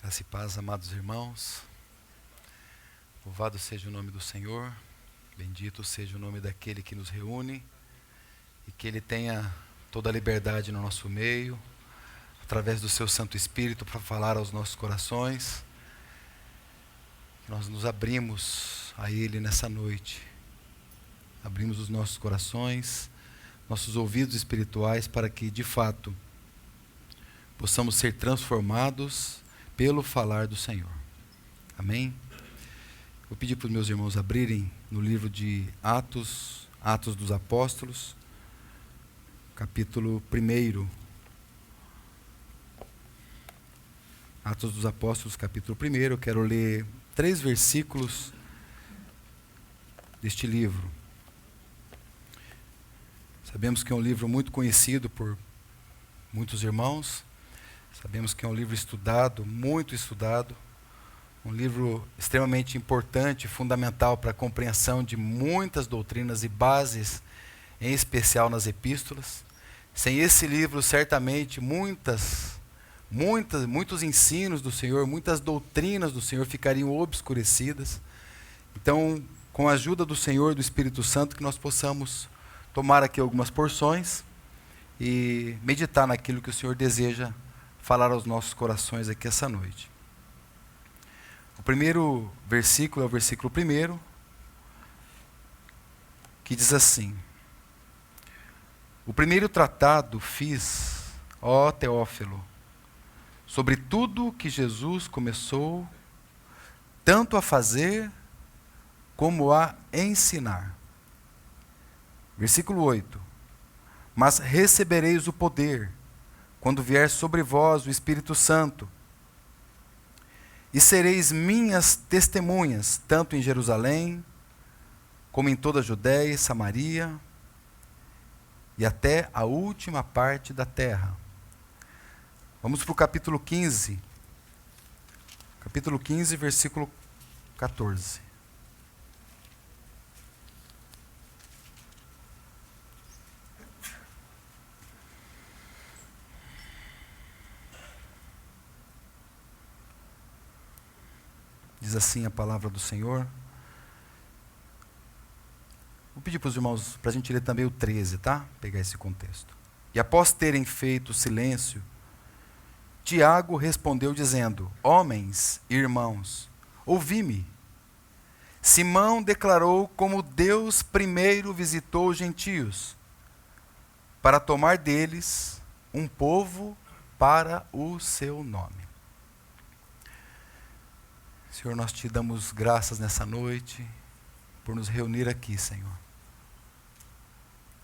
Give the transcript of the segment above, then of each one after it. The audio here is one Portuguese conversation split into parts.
Graça e paz, amados irmãos. Louvado seja o nome do Senhor. Bendito seja o nome daquele que nos reúne e que Ele tenha toda a liberdade no nosso meio, através do seu Santo Espírito, para falar aos nossos corações. Nós nos abrimos a Ele nessa noite. Abrimos os nossos corações, nossos ouvidos espirituais, para que, de fato, possamos ser transformados pelo falar do Senhor. Amém? Vou pedir para os meus irmãos abrirem no livro de Atos dos Apóstolos, capítulo 1. Atos dos Apóstolos, capítulo 1. Eu quero ler 3 versículos deste livro. Sabemos que é um livro muito conhecido por muitos irmãos. Sabemos que é um livro estudado, muito estudado. Um livro extremamente importante, fundamental para a compreensão de muitas doutrinas e bases, em especial nas epístolas. Sem esse livro, certamente, muitos ensinos do Senhor, muitas doutrinas do Senhor ficariam obscurecidas. Então, com a ajuda do Senhor, do Espírito Santo, que nós possamos tomar aqui algumas porções e meditar naquilo que o Senhor deseja falar aos nossos corações aqui essa noite. O primeiro versículo é o versículo 1, que diz assim: O primeiro tratado fiz, ó Teófilo, sobre tudo que Jesus começou, tanto a fazer como a ensinar. Versículo 8: Mas recebereis o poder, quando vier sobre vós o Espírito Santo, e sereis minhas testemunhas, tanto em Jerusalém, como em toda a Judéia e Samaria, e até a última parte da terra. Vamos para o capítulo 15. Capítulo 15, versículo 14. Diz assim a palavra do Senhor. Vou pedir para os irmãos, para a gente ler também o 13, tá? Pegar esse contexto. E após terem feito silêncio, Tiago respondeu dizendo: Homens e irmãos, ouvi-me. Simão declarou como Deus primeiro visitou os gentios, para tomar deles um povo para o seu nome. Senhor, nós te damos graças nessa noite por nos reunir aqui, Senhor.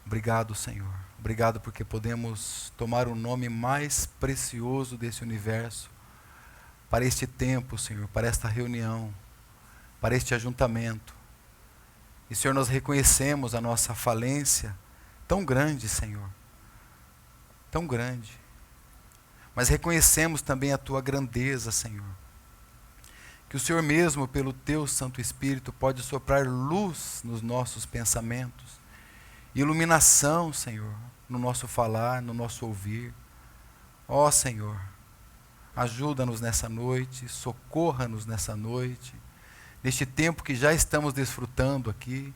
Obrigado, Senhor. Obrigado porque podemos tomar o nome mais precioso desse universo para este tempo, Senhor, para esta reunião, para este ajuntamento. E, Senhor, nós reconhecemos a nossa falência tão grande, Senhor, tão grande. Mas reconhecemos também a tua grandeza, Senhor. Que o Senhor mesmo, pelo teu Santo Espírito, pode soprar luz nos nossos pensamentos, iluminação, Senhor, no nosso falar, no nosso ouvir. Ó Senhor, ajuda-nos nessa noite, socorra-nos nessa noite, neste tempo que já estamos desfrutando aqui,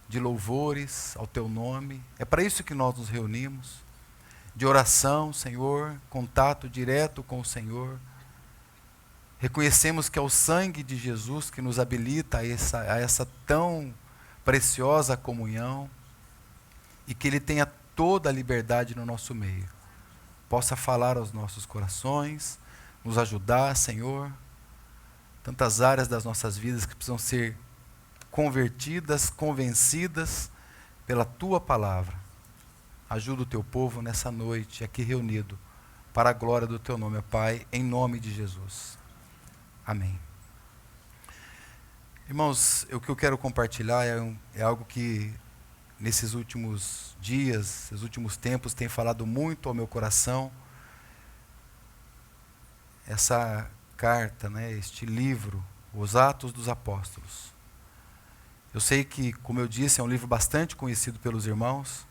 de louvores ao teu nome. É para isso que nós nos reunimos, de oração, Senhor, contato direto com o Senhor. Reconhecemos que é o sangue de Jesus que nos habilita a essa tão preciosa comunhão e que Ele tenha toda a liberdade no nosso meio. Possa falar aos nossos corações, nos ajudar, Senhor. Tantas áreas das nossas vidas que precisam ser convertidas, convencidas pela Tua palavra. Ajuda o Teu povo nessa noite aqui reunido para a glória do Teu nome, Pai, em nome de Jesus. Amém. Irmãos, o que eu quero compartilhar é algo que nesses últimos dias, nesses últimos tempos, tem falado muito ao meu coração. Essa carta, este livro, Os Atos dos Apóstolos. Eu sei que, como eu disse, é um livro bastante conhecido pelos irmãos,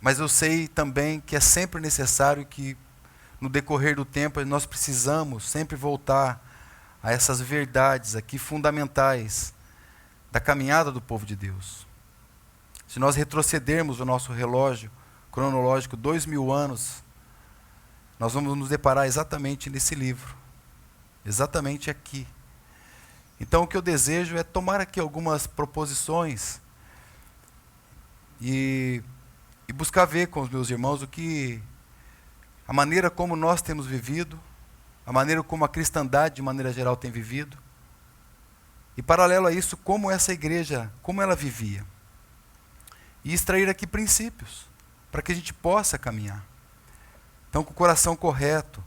mas eu sei também que é sempre necessário que no decorrer do tempo, nós precisamos sempre voltar a essas verdades aqui fundamentais da caminhada do povo de Deus. Se nós retrocedermos o nosso relógio cronológico 2000 anos, nós vamos nos deparar exatamente nesse livro, exatamente aqui. Então o que eu desejo é tomar aqui algumas proposições e buscar ver com os meus irmãos a maneira como nós temos vivido, a maneira como a cristandade de maneira geral tem vivido, e paralelo a isso, como essa igreja, como ela vivia. E extrair aqui princípios, para que a gente possa caminhar. Então, com o coração correto,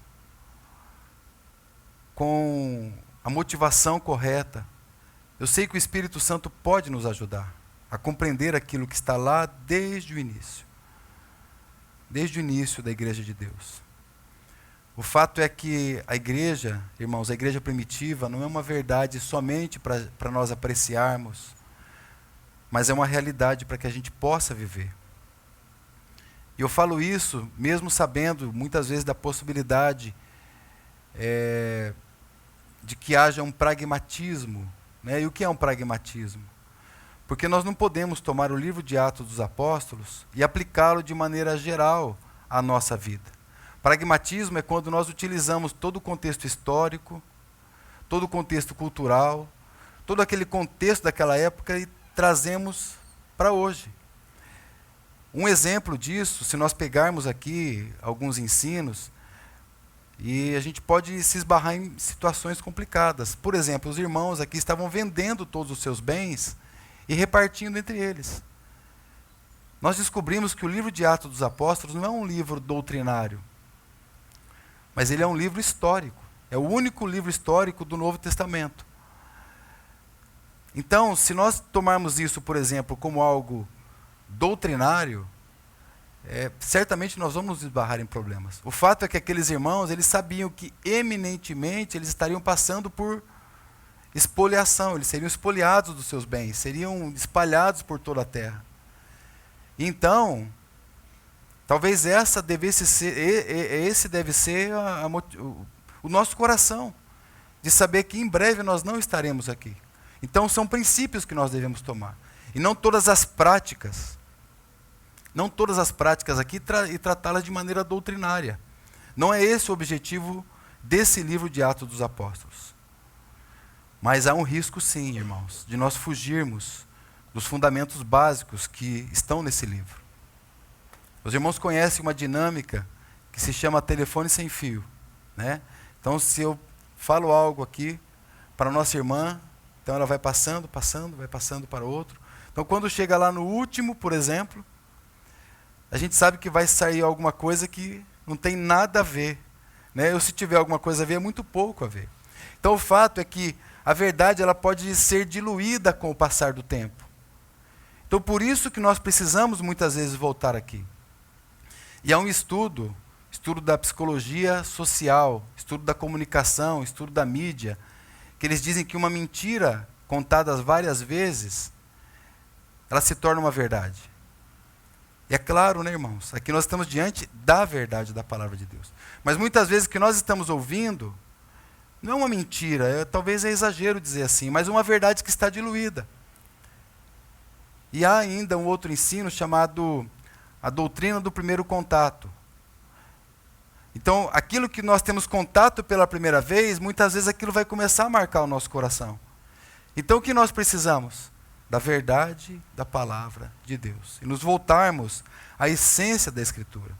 com a motivação correta, eu sei que o Espírito Santo pode nos ajudar a compreender aquilo que está lá desde o início da igreja de Deus. O fato é que a igreja, irmãos, a igreja primitiva não é uma verdade somente para nós apreciarmos, mas é uma realidade para que a gente possa viver. E eu falo isso mesmo sabendo, muitas vezes, da possibilidade de que haja um pragmatismo. Né? E o que é um pragmatismo? Porque nós não podemos tomar o livro de Atos dos Apóstolos e aplicá-lo de maneira geral à nossa vida. Pragmatismo é quando nós utilizamos todo o contexto histórico, todo o contexto cultural, todo aquele contexto daquela época e trazemos para hoje. Um exemplo disso, se nós pegarmos aqui alguns ensinos, e a gente pode se esbarrar em situações complicadas. Por exemplo, os irmãos aqui estavam vendendo todos os seus bens e repartindo entre eles. Nós descobrimos que o livro de Atos dos Apóstolos não é um livro doutrinário, mas ele é um livro histórico. É o único livro histórico do Novo Testamento. Então, se nós tomarmos isso, por exemplo, como algo doutrinário, certamente nós vamos nos esbarrar em problemas. O fato é que aqueles irmãos, eles sabiam que eminentemente eles estariam passando por espoliação, eles seriam espoliados dos seus bens, seriam espalhados por toda a terra. Então, talvez esse deve ser o nosso coração, de saber que em breve nós não estaremos aqui. Então são princípios que nós devemos tomar, e não todas as práticas aqui e tratá-las de maneira doutrinária. Não é esse o objetivo desse livro de Atos dos Apóstolos. Mas há um risco sim, irmãos, de nós fugirmos dos fundamentos básicos que estão nesse livro. Os irmãos conhecem uma dinâmica que se chama telefone sem fio, né? Então, se eu falo algo aqui para a nossa irmã, então ela vai passando para outro. Então, quando chega lá no último, por exemplo, a gente sabe que vai sair alguma coisa que não tem nada a ver, né? Ou se tiver alguma coisa a ver, é muito pouco a ver. Então, o fato é que a verdade ela pode ser diluída com o passar do tempo. Então, por isso que nós precisamos muitas vezes voltar aqui. E há um estudo da psicologia social, estudo da comunicação, estudo da mídia, que eles dizem que uma mentira contada várias vezes, ela se torna uma verdade. E é claro, né, irmãos, aqui nós estamos diante da verdade da palavra de Deus. Mas muitas vezes o que nós estamos ouvindo não é uma mentira, talvez é exagero dizer assim, mas uma verdade que está diluída. E há ainda um outro ensino chamado a doutrina do primeiro contato. Então, aquilo que nós temos contato pela primeira vez, muitas vezes aquilo vai começar a marcar o nosso coração. Então, o que nós precisamos? Da verdade da palavra de Deus. E nos voltarmos à essência da Escritura.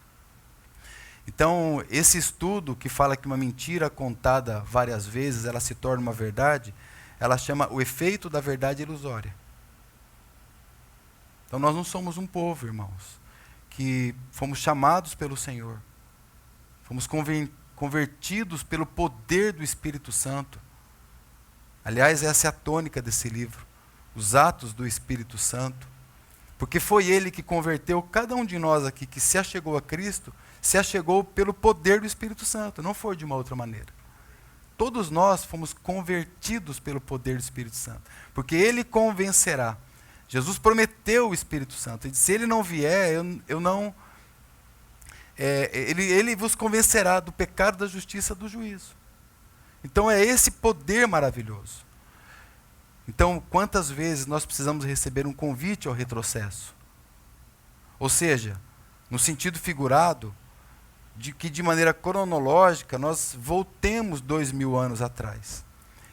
Então, esse estudo que fala que uma mentira contada várias vezes, ela se torna uma verdade, ela chama o efeito da verdade ilusória. Então, nós não somos um povo, irmãos, que fomos chamados pelo Senhor. Fomos convertidos pelo poder do Espírito Santo. Aliás, essa é a tônica desse livro. Os atos do Espírito Santo. Porque foi Ele que converteu cada um de nós aqui que se achegou a Cristo, se achegou pelo poder do Espírito Santo. Não foi de uma outra maneira. Todos nós fomos convertidos pelo poder do Espírito Santo. Porque Ele convencerá. Jesus prometeu o Espírito Santo. Ele disse, se Ele não vier, eu Ele vos convencerá do pecado, da justiça, do juízo. Então é esse poder maravilhoso. Então, quantas vezes nós precisamos receber um convite ao retrocesso? Ou seja, no sentido figurado, de que de maneira cronológica nós voltemos 2000 anos atrás.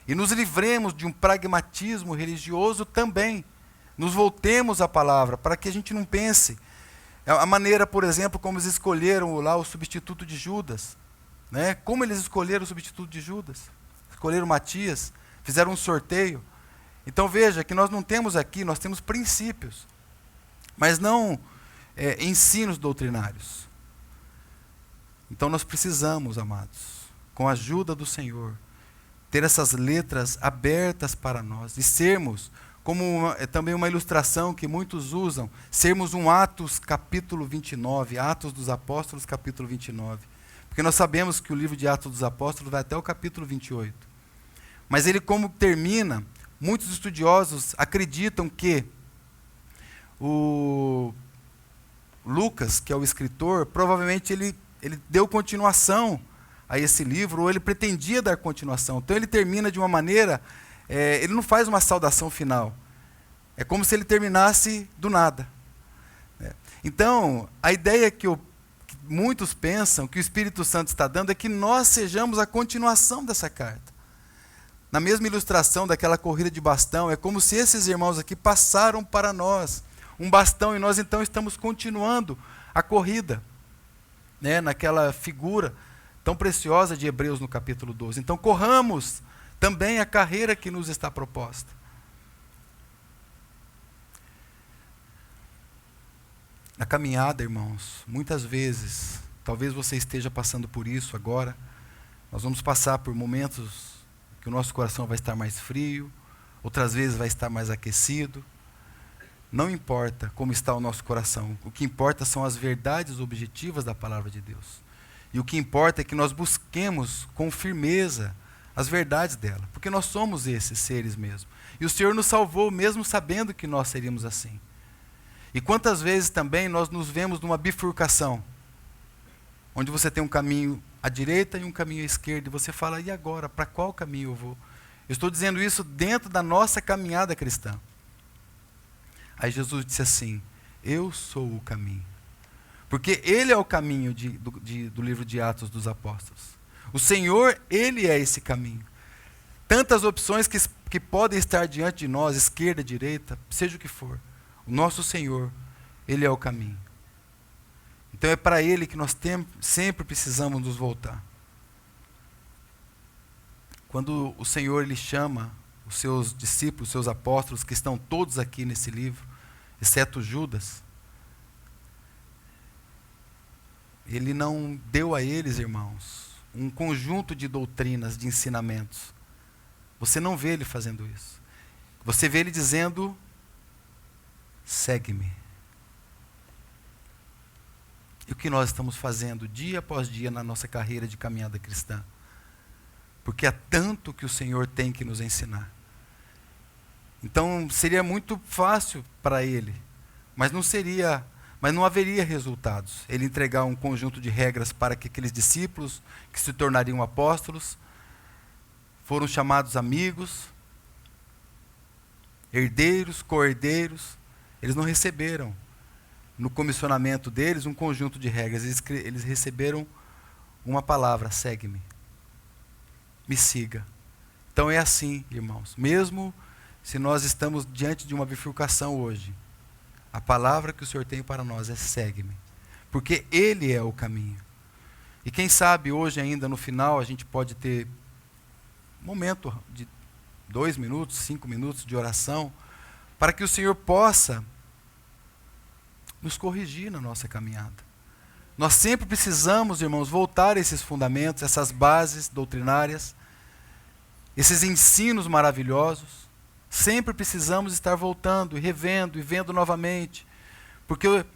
E nos livremos de um pragmatismo religioso também. Nos voltemos à palavra, para que a gente não pense. A maneira, por exemplo, como eles escolheram lá o substituto de Judas. Né? Como eles escolheram o substituto de Judas? Escolheram Matias, fizeram um sorteio. Então veja que nós não temos aqui, nós temos princípios, mas não ensinos doutrinários. Então nós precisamos, amados, com a ajuda do Senhor, ter essas letras abertas para nós e sermos, como também uma ilustração que muitos usam, sermos um Atos capítulo 29, Atos dos Apóstolos capítulo 29. Porque nós sabemos que o livro de Atos dos Apóstolos vai até o capítulo 28. Mas ele, como termina, muitos estudiosos acreditam que o Lucas, que é o escritor, provavelmente ele deu continuação a esse livro, ou ele pretendia dar continuação. Então ele termina de uma maneira, ele não faz uma saudação final. É como se ele terminasse do nada. Então, a ideia que muitos pensam que o Espírito Santo está dando é que nós sejamos a continuação dessa carta. Na mesma ilustração daquela corrida de bastão, é como se esses irmãos aqui passaram para nós um bastão e nós então estamos continuando a corrida, né, naquela figura tão preciosa de Hebreus no capítulo 12. Então corramos também a carreira que nos está proposta. Na caminhada, irmãos, muitas vezes, talvez você esteja passando por isso agora, nós vamos passar por momentos que o nosso coração vai estar mais frio, outras vezes vai estar mais aquecido. Não importa como está o nosso coração, o que importa são as verdades objetivas da palavra de Deus. E o que importa é que nós busquemos com firmeza as verdades dela, porque nós somos esses seres mesmo. E o Senhor nos salvou mesmo sabendo que nós seríamos assim. E quantas vezes também nós nos vemos numa bifurcação, onde você tem um caminho à direita e um caminho à esquerda, e você fala, e agora, para qual caminho eu vou? Eu estou dizendo isso dentro da nossa caminhada cristã. Aí Jesus disse assim, eu sou o caminho. Porque Ele é o caminho do livro de Atos dos Apóstolos. O Senhor, Ele é esse caminho. Tantas opções que podem estar diante de nós, esquerda, direita, seja o que for. O nosso Senhor, Ele é o caminho. Então é para Ele que nós sempre precisamos nos voltar. Quando o Senhor Ele chama os seus discípulos, os seus apóstolos, que estão todos aqui nesse livro, exceto Judas, Ele não deu a eles, irmãos, um conjunto de doutrinas, de ensinamentos. Você não vê Ele fazendo isso. Você vê Ele dizendo, segue-me. E o que nós estamos fazendo dia após dia na nossa carreira de caminhada cristã? Porque há tanto que o Senhor tem que nos ensinar. Então seria muito fácil para Ele, mas não haveria resultados. Ele entregar um conjunto de regras para que aqueles discípulos que se tornariam apóstolos, foram chamados amigos, herdeiros, co-herdeiros, eles não receberam no comissionamento deles um conjunto de regras, eles receberam uma palavra, segue-me, me siga. Então é assim, irmãos, mesmo se nós estamos diante de uma bifurcação hoje, a palavra que o Senhor tem para nós é segue-me, porque Ele é o caminho. E quem sabe hoje ainda no final a gente pode ter um momento de 2 minutos, 5 minutos de oração, para que o Senhor possa nos corrigir na nossa caminhada. Nós sempre precisamos, irmãos, voltar a esses fundamentos, essas bases doutrinárias, esses ensinos maravilhosos. Sempre precisamos estar voltando e revendo e vendo novamente. Porque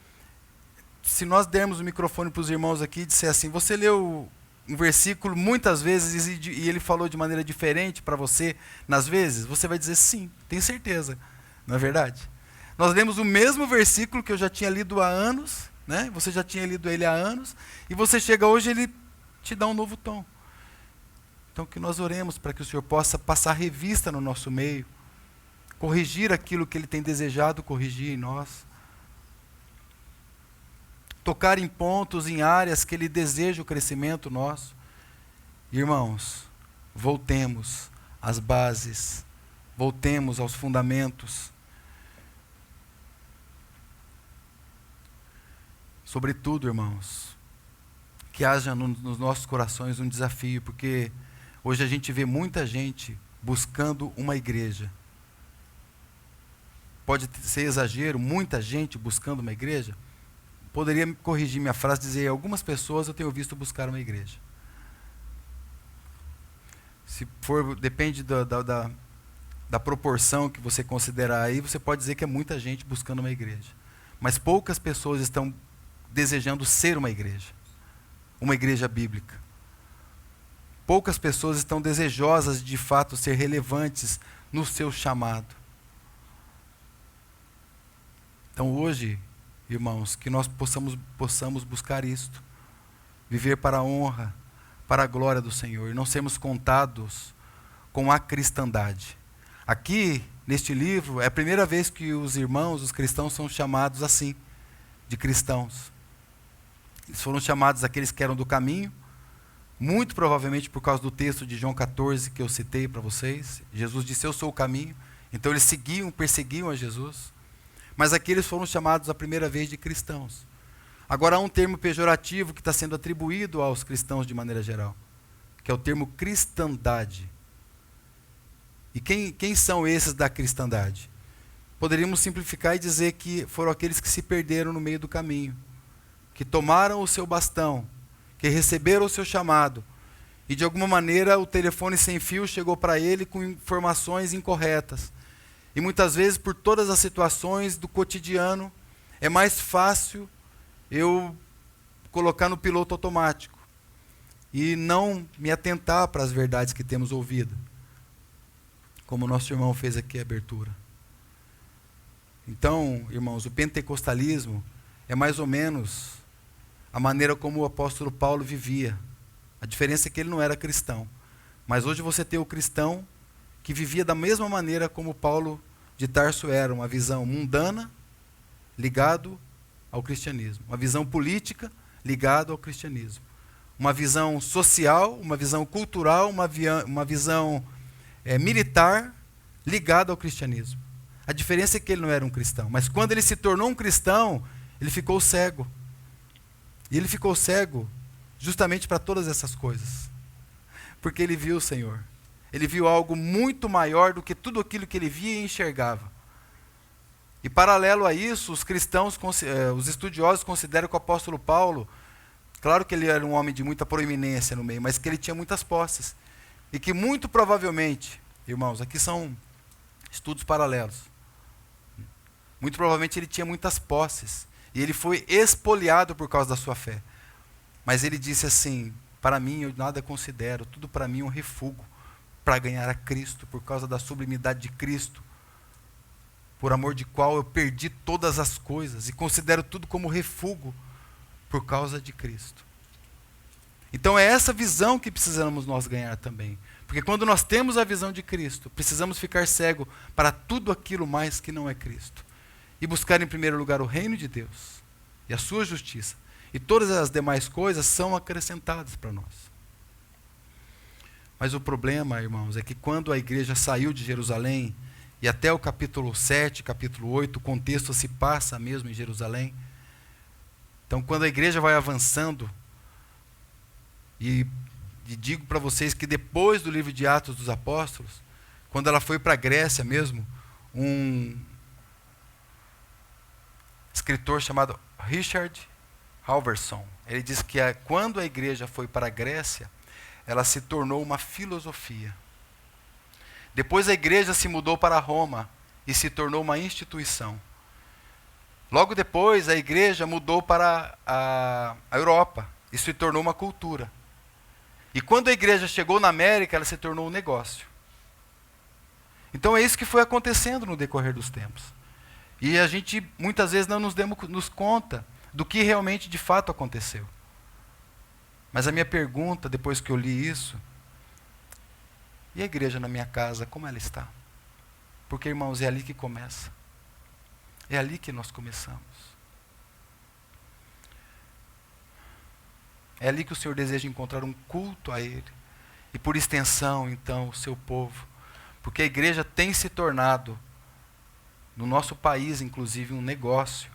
se nós dermos o microfone para os irmãos aqui e disser assim, você leu um versículo muitas vezes e ele falou de maneira diferente para você nas vezes, você vai dizer sim, tenho certeza. Não é verdade? Nós lemos o mesmo versículo que eu já tinha lido há anos né? Você já tinha lido ele há anos, e você chega hoje, ele te dá um novo tom. Então que nós oremos para que o Senhor possa passar revista no nosso meio, corrigir aquilo que Ele tem desejado corrigir em nós, tocar em pontos, em áreas que Ele deseja o crescimento nosso. Irmãos, voltemos às bases, voltemos aos fundamentos. Sobretudo, irmãos, que haja nos nossos corações um desafio, porque hoje a gente vê muita gente buscando uma igreja. Pode ser exagero, muita gente buscando uma igreja? Poderia corrigir minha frase e dizer, algumas pessoas eu tenho visto buscar uma igreja. Se for, depende da proporção que você considerar aí, você pode dizer que é muita gente buscando uma igreja. Mas poucas pessoas estão desejando ser uma igreja bíblica. Poucas pessoas estão desejosas de fato ser relevantes no seu chamado. Então hoje, irmãos, que nós possamos buscar isto, viver para a honra, para a glória do Senhor, e não sermos contados com a cristandade. Aqui, neste livro, é a primeira vez que os irmãos, os cristãos, são chamados assim, de cristãos. Eles foram chamados aqueles que eram do caminho, muito provavelmente por causa do texto de João 14 que eu citei para vocês. Jesus disse, eu sou o caminho. Então eles perseguiam a Jesus. Mas aqui eles foram chamados a primeira vez de cristãos. Agora há um termo pejorativo que está sendo atribuído aos cristãos de maneira geral, que é o termo cristandade. E quem são esses da cristandade? Poderíamos simplificar e dizer que foram aqueles que se perderam no meio do caminho, que tomaram o seu bastão, que receberam o seu chamado, e de alguma maneira o telefone sem fio chegou para ele com informações incorretas. E muitas vezes, por todas as situações do cotidiano, é mais fácil eu colocar no piloto automático e não me atentar para as verdades que temos ouvido, como o nosso irmão fez aqui a abertura. Então, irmãos, o pentecostalismo é mais ou menos a maneira como o apóstolo Paulo vivia. A diferença é que ele não era cristão. Mas hoje você tem o cristão que vivia da mesma maneira como Paulo de Tarso era, uma visão mundana ligado ao cristianismo, uma visão política ligado ao cristianismo, uma visão social, uma visão cultural, uma visão militar ligada ao cristianismo. A diferença é que ele não era um cristão, mas quando ele se tornou um cristão, ele ficou cego. E ele ficou cego justamente para todas essas coisas, porque ele viu o Senhor. Ele viu algo muito maior do que tudo aquilo que ele via e enxergava. E paralelo a isso, os cristãos, os estudiosos consideram que o apóstolo Paulo, claro que ele era um homem de muita proeminência no meio, mas que ele tinha muitas posses. E que muito provavelmente, irmãos, aqui são estudos paralelos, muito provavelmente ele tinha muitas posses. E ele foi espoliado por causa da sua fé. Mas ele disse assim, para mim eu nada considero, tudo para mim é um refúgio, para ganhar a Cristo, por causa da sublimidade de Cristo, por amor de qual eu perdi todas as coisas, e considero tudo como refúgio, por causa de Cristo. Então é essa visão que precisamos nós ganhar também. Porque quando nós temos a visão de Cristo, precisamos ficar cego para tudo aquilo mais que não é Cristo. E buscar em primeiro lugar o reino de Deus e a sua justiça. E todas as demais coisas são acrescentadas para nós. Mas o problema, irmãos, é que quando a igreja saiu de Jerusalém, e até o capítulo 7, capítulo 8, o contexto se passa mesmo em Jerusalém. Então, quando a igreja vai avançando, e digo para vocês que depois do livro de Atos dos Apóstolos, quando ela foi para a Grécia mesmo, um escritor chamado Richard Halverson, ele diz que quando a igreja foi para a Grécia, ela se tornou uma filosofia. Depois a igreja se mudou para Roma e se tornou uma instituição. Logo depois a igreja mudou para a Europa e se tornou uma cultura. E quando a igreja chegou na América, ela se tornou um negócio. Então é isso que foi acontecendo no decorrer dos tempos. E a gente muitas vezes não nos demos conta do que realmente de fato aconteceu. Mas a minha pergunta, depois que eu li isso, e a igreja na minha casa, como ela está? Porque, irmãos, é ali que começa. É ali que nós começamos. É ali que o Senhor deseja encontrar um culto a Ele. E por extensão, então, o seu povo. Porque a igreja tem se tornado, no nosso país, inclusive, um negócio.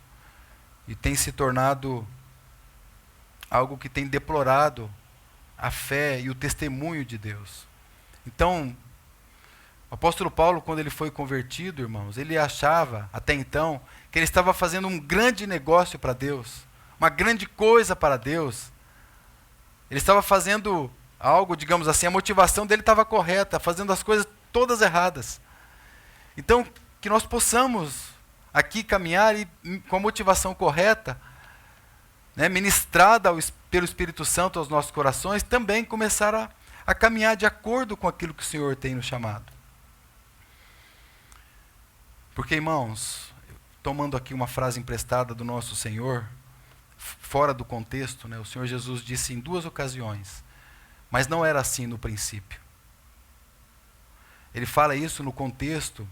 E tem se tornado algo que tem deplorado a fé e o testemunho de Deus. Então, o apóstolo Paulo, quando ele foi convertido, irmãos, ele achava, até então, que ele estava fazendo um grande negócio para Deus, uma grande coisa para Deus. Ele estava fazendo algo, digamos assim, a motivação dele estava correta, fazendo as coisas todas erradas. Então, que nós possamos aqui caminhar e, com a motivação correta, né, ministrada pelo Espírito Santo aos nossos corações, também começar a caminhar de acordo com aquilo que o Senhor tem nos chamado. Porque, irmãos, tomando aqui uma frase emprestada do nosso Senhor, fora do contexto, né, o Senhor Jesus disse em 2 ocasiões, mas não era assim no princípio. Ele fala isso no contexto,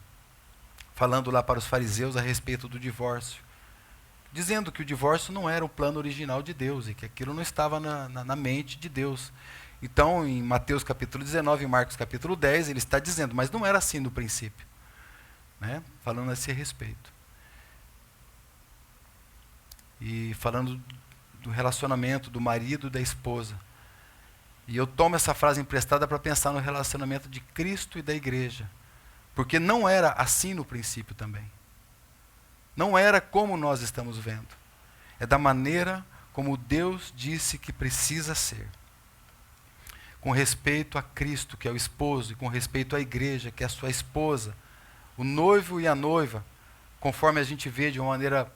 falando lá para os fariseus a respeito do divórcio, dizendo que o divórcio não era o plano original de Deus e que aquilo não estava na mente de Deus. Então, em Mateus capítulo 19 e Marcos capítulo 10, ele está dizendo, mas não era assim no princípio, né? Falando a esse respeito. E falando do relacionamento do marido e da esposa. E eu tomo essa frase emprestada para pensar no relacionamento de Cristo e da igreja. Porque não era assim no princípio também. Não era como nós estamos vendo. É da maneira como Deus disse que precisa ser. Com respeito a Cristo, que é o esposo, e com respeito à igreja, que é a sua esposa, o noivo e a noiva, conforme a gente vê de uma maneira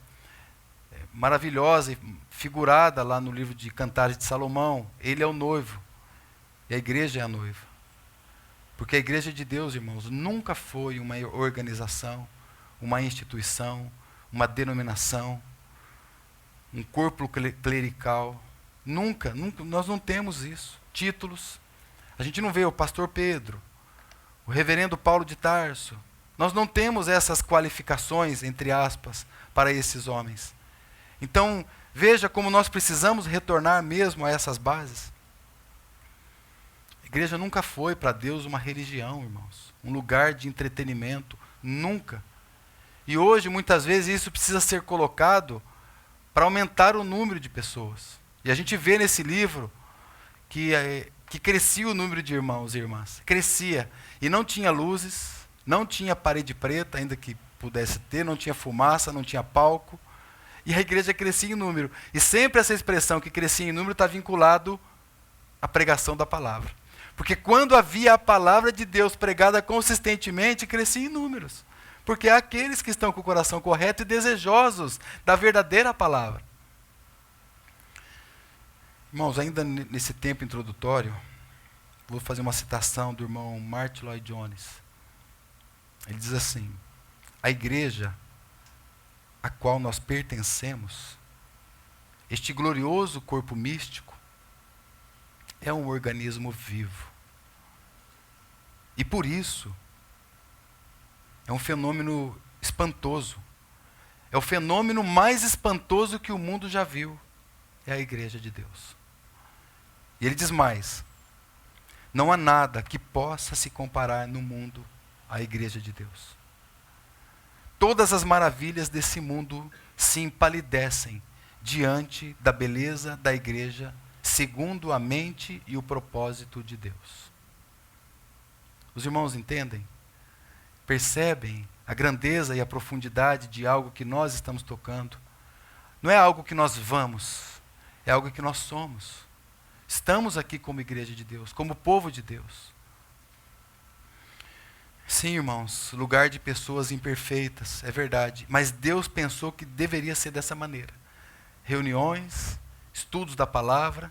maravilhosa e figurada lá no livro de Cantares de Salomão, ele é o noivo e a igreja é a noiva. Porque a igreja de Deus, irmãos, nunca foi uma organização, uma instituição, uma denominação, um corpo clerical. Nunca, nós não temos isso. Títulos. A gente não vê o pastor Pedro, o reverendo Paulo de Tarso. Nós não temos essas qualificações, entre aspas, para esses homens. Então, veja como nós precisamos retornar mesmo a essas bases. A igreja nunca foi para Deus uma religião, irmãos. Um lugar de entretenimento. Nunca. E hoje, muitas vezes, isso precisa ser colocado para aumentar o número de pessoas. E a gente vê nesse livro que crescia o número de irmãos e irmãs. Crescia. E não tinha luzes, não tinha parede preta, ainda que pudesse ter, não tinha fumaça, não tinha palco. E a igreja crescia em número. E sempre essa expressão que crescia em número está vinculado à pregação da palavra. Porque quando havia a palavra de Deus pregada consistentemente, crescia em números. Porque há aqueles que estão com o coração correto e desejosos da verdadeira palavra. Irmãos, ainda nesse tempo introdutório, vou fazer uma citação do irmão Martin Lloyd Jones. Ele diz assim: a igreja a qual nós pertencemos, este glorioso corpo místico, é um organismo vivo. E por isso, é um fenômeno espantoso. É o fenômeno mais espantoso que o mundo já viu. É a igreja de Deus. E ele diz mais: não há nada que possa se comparar no mundo à igreja de Deus. Todas as maravilhas desse mundo se empalidecem diante da beleza da igreja, segundo a mente e o propósito de Deus. Os irmãos entendem? Percebem a grandeza e a profundidade de algo que nós estamos tocando? Não é algo que nós vamos, é algo que nós somos. Estamos aqui como igreja de Deus, como povo de Deus. Sim, irmãos, lugar de pessoas imperfeitas, é verdade. Mas Deus pensou que deveria ser dessa maneira. Reuniões, estudos da palavra,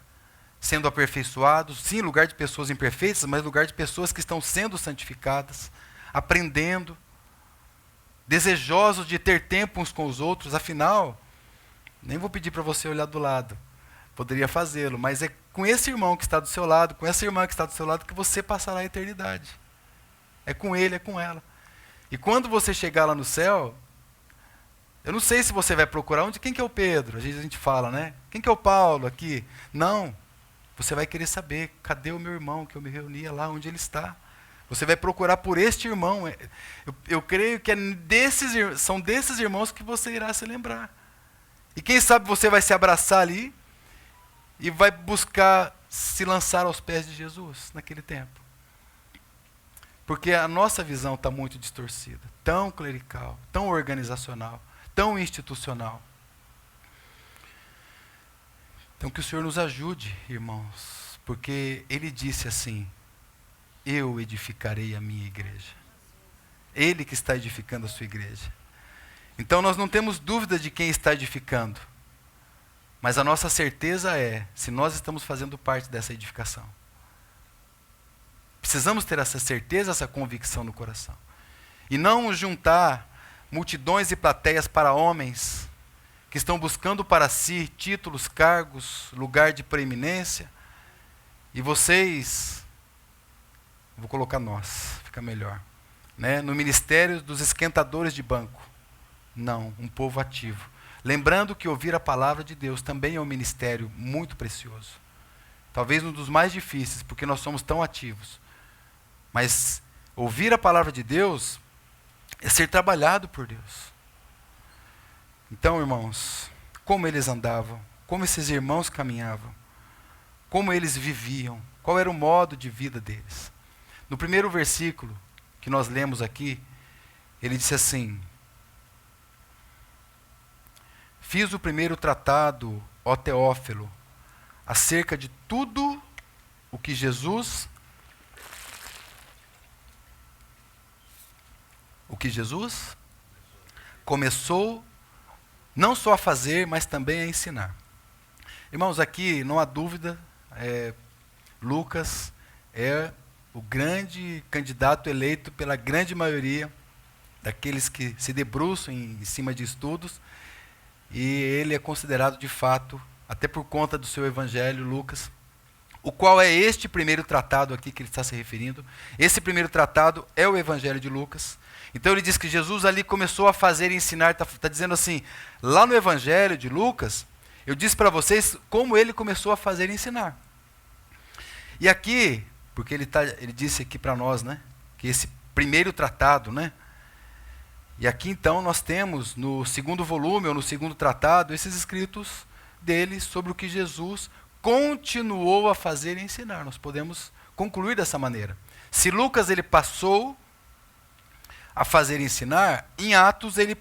sendo aperfeiçoados. Sim, lugar de pessoas imperfeitas, mas lugar de pessoas que estão sendo santificadas, aprendendo, desejosos de ter tempo uns com os outros. Afinal, Nem vou pedir para você olhar do lado. Poderia fazê-lo, mas é com esse irmão que está do seu lado, com essa irmã que está do seu lado, que você passará a eternidade. É com ele, é com ela. E quando você chegar lá no céu, eu não sei se você vai procurar quem que é o Pedro. Às vezes a gente fala, né? Quem que é o Paulo aqui? Não. Você vai querer saber, cadê o meu irmão que eu me reunia lá, onde ele está? Você vai procurar por este irmão. Eu creio que são desses irmãos que você irá se lembrar. E quem sabe você vai se abraçar ali e vai buscar se lançar aos pés de Jesus naquele tempo. Porque a nossa visão está muito distorcida, tão clerical, tão organizacional, tão institucional. Então que o Senhor nos ajude, irmãos, porque Ele disse assim, eu edificarei a minha igreja. Ele que está edificando a sua igreja. Então nós não temos dúvida de quem está edificando. Mas a nossa certeza é se nós estamos fazendo parte dessa edificação. Precisamos ter essa certeza, essa convicção no coração. E não juntar multidões e plateias para homens que estão buscando para si títulos, cargos, lugar de preeminência. E vocês, vou colocar nós, fica melhor, né? No ministério dos esquentadores de banco. Não, um povo ativo. Lembrando que ouvir a palavra de Deus também é um ministério muito precioso. Talvez um dos mais difíceis, porque nós somos tão ativos. Mas ouvir a palavra de Deus é ser trabalhado por Deus. Então, irmãos, como eles andavam, como esses irmãos caminhavam, como eles viviam, qual era o modo de vida deles. No primeiro versículo que nós lemos aqui, ele disse assim: fiz o primeiro tratado, ó Teófilo, acerca de tudo o que Jesus começou não só a fazer, mas também a ensinar. Irmãos, aqui não há dúvida, Lucas é o grande candidato eleito pela grande maioria daqueles que se debruçam em cima de estudos, e ele é considerado de fato, até por conta do seu evangelho, Lucas, o qual é este primeiro tratado aqui que ele está se referindo. Esse primeiro tratado é o evangelho de Lucas. Então ele diz que Jesus ali começou a fazer e ensinar, está dizendo assim, lá no evangelho de Lucas, eu disse para vocês como ele começou a fazer e ensinar. E aqui, porque ele disse aqui para nós, né, que esse primeiro tratado, né, e aqui então nós temos no segundo volume, ou no segundo tratado, esses escritos dele sobre o que Jesus continuou a fazer e ensinar. Nós podemos concluir dessa maneira. Se Lucas ele passou a fazer e ensinar, em Atos ele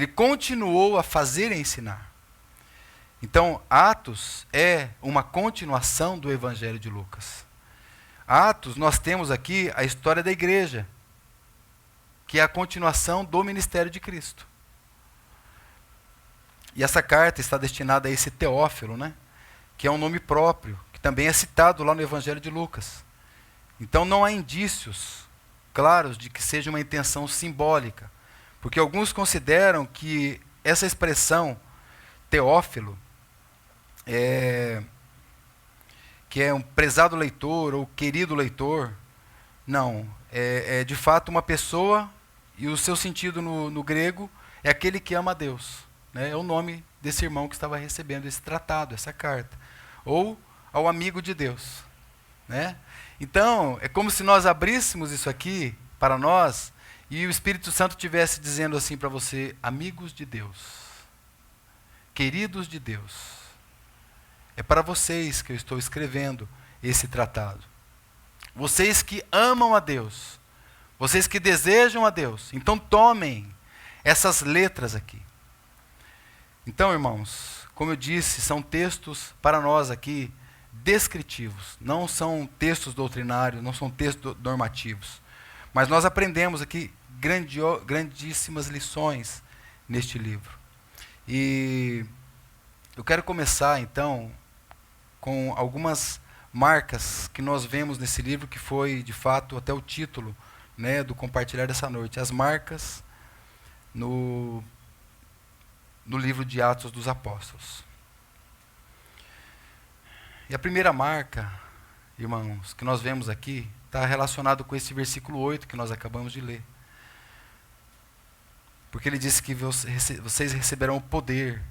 continuou a fazer e ensinar. Então, Atos é uma continuação do Evangelho de Lucas. Atos, nós temos aqui a história da igreja, que é a continuação do ministério de Cristo. E essa carta está destinada a esse Teófilo, né? Que é um nome próprio, que também é citado lá no Evangelho de Lucas. Então não há indícios claros de que seja uma intenção simbólica, porque alguns consideram que essa expressão Teófilo, que é um prezado leitor ou querido leitor, não, é de fato uma pessoa, e o seu sentido no grego é aquele que ama a Deus. Né? É o nome desse irmão que estava recebendo esse tratado, essa carta. Ou ao amigo de Deus. Né? Então, é como se nós abríssemos isso aqui para nós e o Espírito Santo estivesse dizendo assim para você: amigos de Deus, queridos de Deus, é para vocês que eu estou escrevendo esse tratado. Vocês que amam a Deus, vocês que desejam a Deus, então tomem essas letras aqui. Então, irmãos, como eu disse, são textos para nós aqui descritivos, não são textos doutrinários, não são textos normativos. Mas nós aprendemos aqui grandíssimas lições neste livro. E eu quero começar, então, com algumas marcas que nós vemos nesse livro, que foi, de fato, até o título, né, do compartilhar dessa noite. As marcas no no livro de Atos dos Apóstolos. E a primeira marca, irmãos, que nós vemos aqui, está relacionado com esse versículo 8 que nós acabamos de ler. Porque ele disse que vocês receberão o poder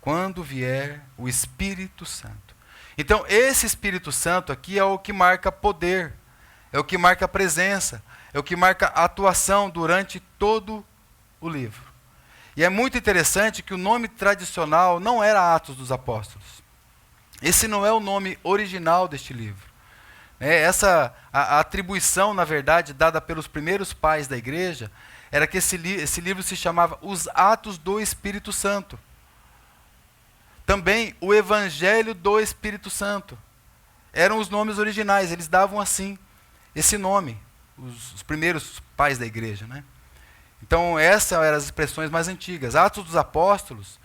quando vier o Espírito Santo. Então, esse Espírito Santo aqui é o que marca poder, é o que marca presença, é o que marca atuação durante todo o livro. E é muito interessante que o nome tradicional não era Atos dos Apóstolos. Esse não é o nome original deste livro. A atribuição, na verdade, dada pelos primeiros pais da igreja, era que esse livro se chamava Os Atos do Espírito Santo. Também o Evangelho do Espírito Santo. Eram os nomes originais, eles davam assim, esse nome, os primeiros pais da igreja, né? Então, essas eram as expressões mais antigas. Atos dos Apóstolos,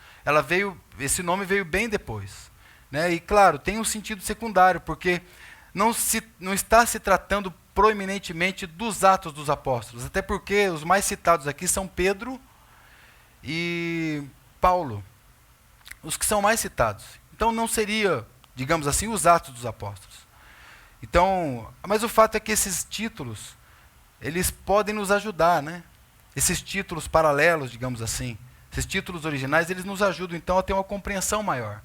esse nome veio bem depois. Né? E, claro, tem um sentido secundário, porque não está se tratando proeminentemente dos Atos dos Apóstolos, até porque os mais citados aqui são Pedro e Paulo, os que são mais citados. Então, não seria, digamos assim, os Atos dos Apóstolos. Então, mas o fato é que esses títulos, eles podem nos ajudar, né? Esses títulos paralelos, digamos assim, esses títulos originais, eles nos ajudam, então, a ter uma compreensão maior.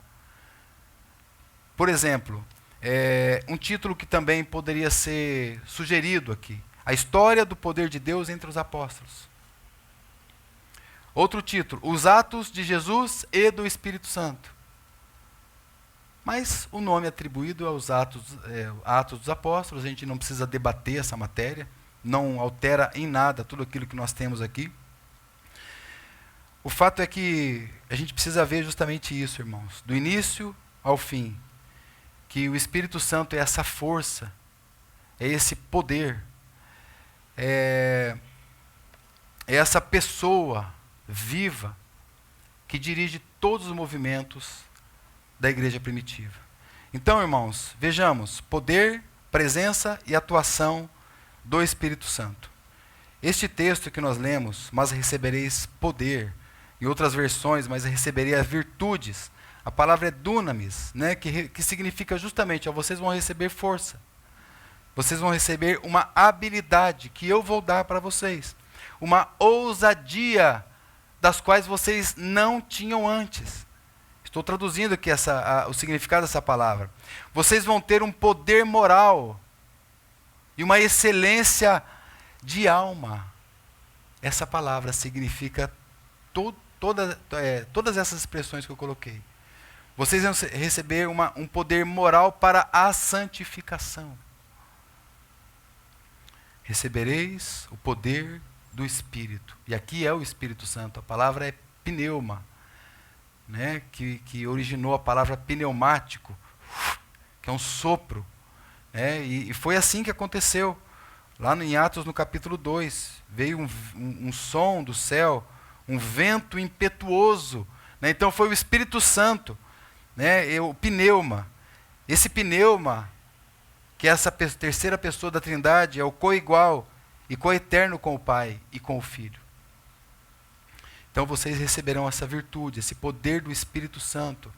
Por exemplo, um título que também poderia ser sugerido aqui, a história do poder de Deus entre os apóstolos. Outro título, os Atos de Jesus e do Espírito Santo. Mas o nome atribuído aos Atos dos Apóstolos, a gente não precisa debater essa matéria, não altera em nada tudo aquilo que nós temos aqui. O fato é que a gente precisa ver justamente isso, irmãos, do início ao fim, que o Espírito Santo é essa força, é esse poder, é essa pessoa viva que dirige todos os movimentos da igreja primitiva. Então, irmãos, vejamos, poder, presença e atuação do Espírito Santo. Este texto que nós lemos, mas recebereis poder, em outras versões, mas recebereis virtudes. A palavra é dunamis, né, que significa justamente, vocês vão receber força. Vocês vão receber uma habilidade que eu vou dar para vocês. Uma ousadia das quais vocês não tinham antes. Estou traduzindo aqui o significado dessa palavra. Vocês vão ter um poder moral e uma excelência de alma. Essa palavra significa todas essas expressões que eu coloquei. Vocês vão receber um poder moral para a santificação. Recebereis o poder do Espírito. E aqui é o Espírito Santo. A palavra é pneuma, né, que originou a palavra pneumático, que é um sopro. E foi assim que aconteceu. Lá em Atos, no capítulo 2, veio um som do céu, um vento impetuoso. Né? Então foi o Espírito Santo, né, o pneuma. Esse pneuma, que é essa terceira pessoa da Trindade, é o coigual e coeterno com o Pai e com o Filho. Então vocês receberão essa virtude, esse poder do Espírito Santo,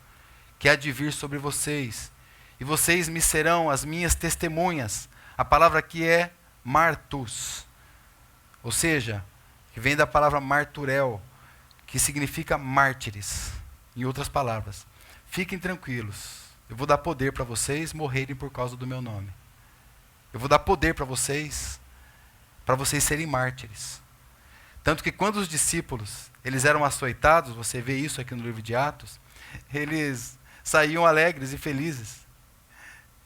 que há de vir sobre vocês. E vocês me serão as minhas testemunhas. A palavra aqui é martus, ou seja, que vem da palavra marturel, que significa mártires. Em outras palavras, fiquem tranquilos, eu vou dar poder para vocês morrerem por causa do meu nome. Eu vou dar poder para vocês serem mártires. Tanto que quando os discípulos eles eram açoitados, você vê isso aqui no livro de Atos, eles saíam alegres e felizes.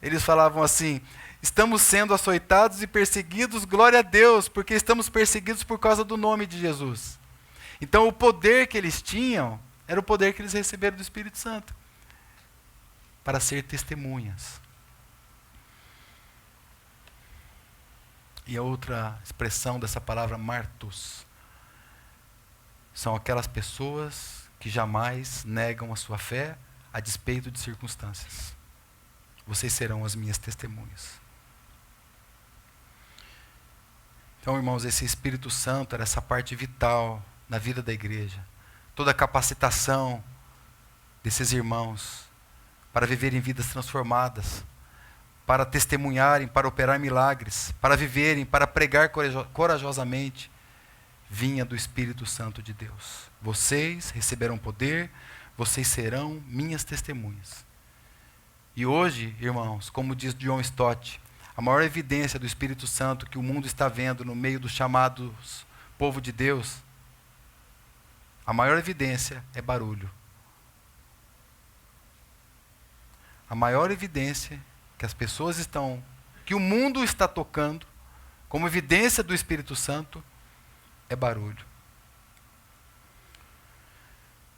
Eles falavam assim: estamos sendo açoitados e perseguidos, glória a Deus, porque estamos perseguidos por causa do nome de Jesus. Então o poder que eles tinham era o poder que eles receberam do Espírito Santo, para ser testemunhas. E a outra expressão dessa palavra martus são aquelas pessoas que jamais negam a sua fé a despeito de circunstâncias. Vocês serão as minhas testemunhas. Então, irmãos, esse Espírito Santo era essa parte vital na vida da igreja, toda a capacitação desses irmãos para viverem vidas transformadas, para testemunharem, para operar milagres, para viverem, para pregar corajosamente, vinha do Espírito Santo de Deus. Vocês receberão poder, vocês serão minhas testemunhas. E hoje, irmãos, como diz John Stott, a maior evidência do Espírito Santo que o mundo está vendo no meio dos chamados povo de Deus, a maior evidência é barulho. A maior evidência que as pessoas estão, que o mundo está tocando, como evidência do Espírito Santo, é barulho.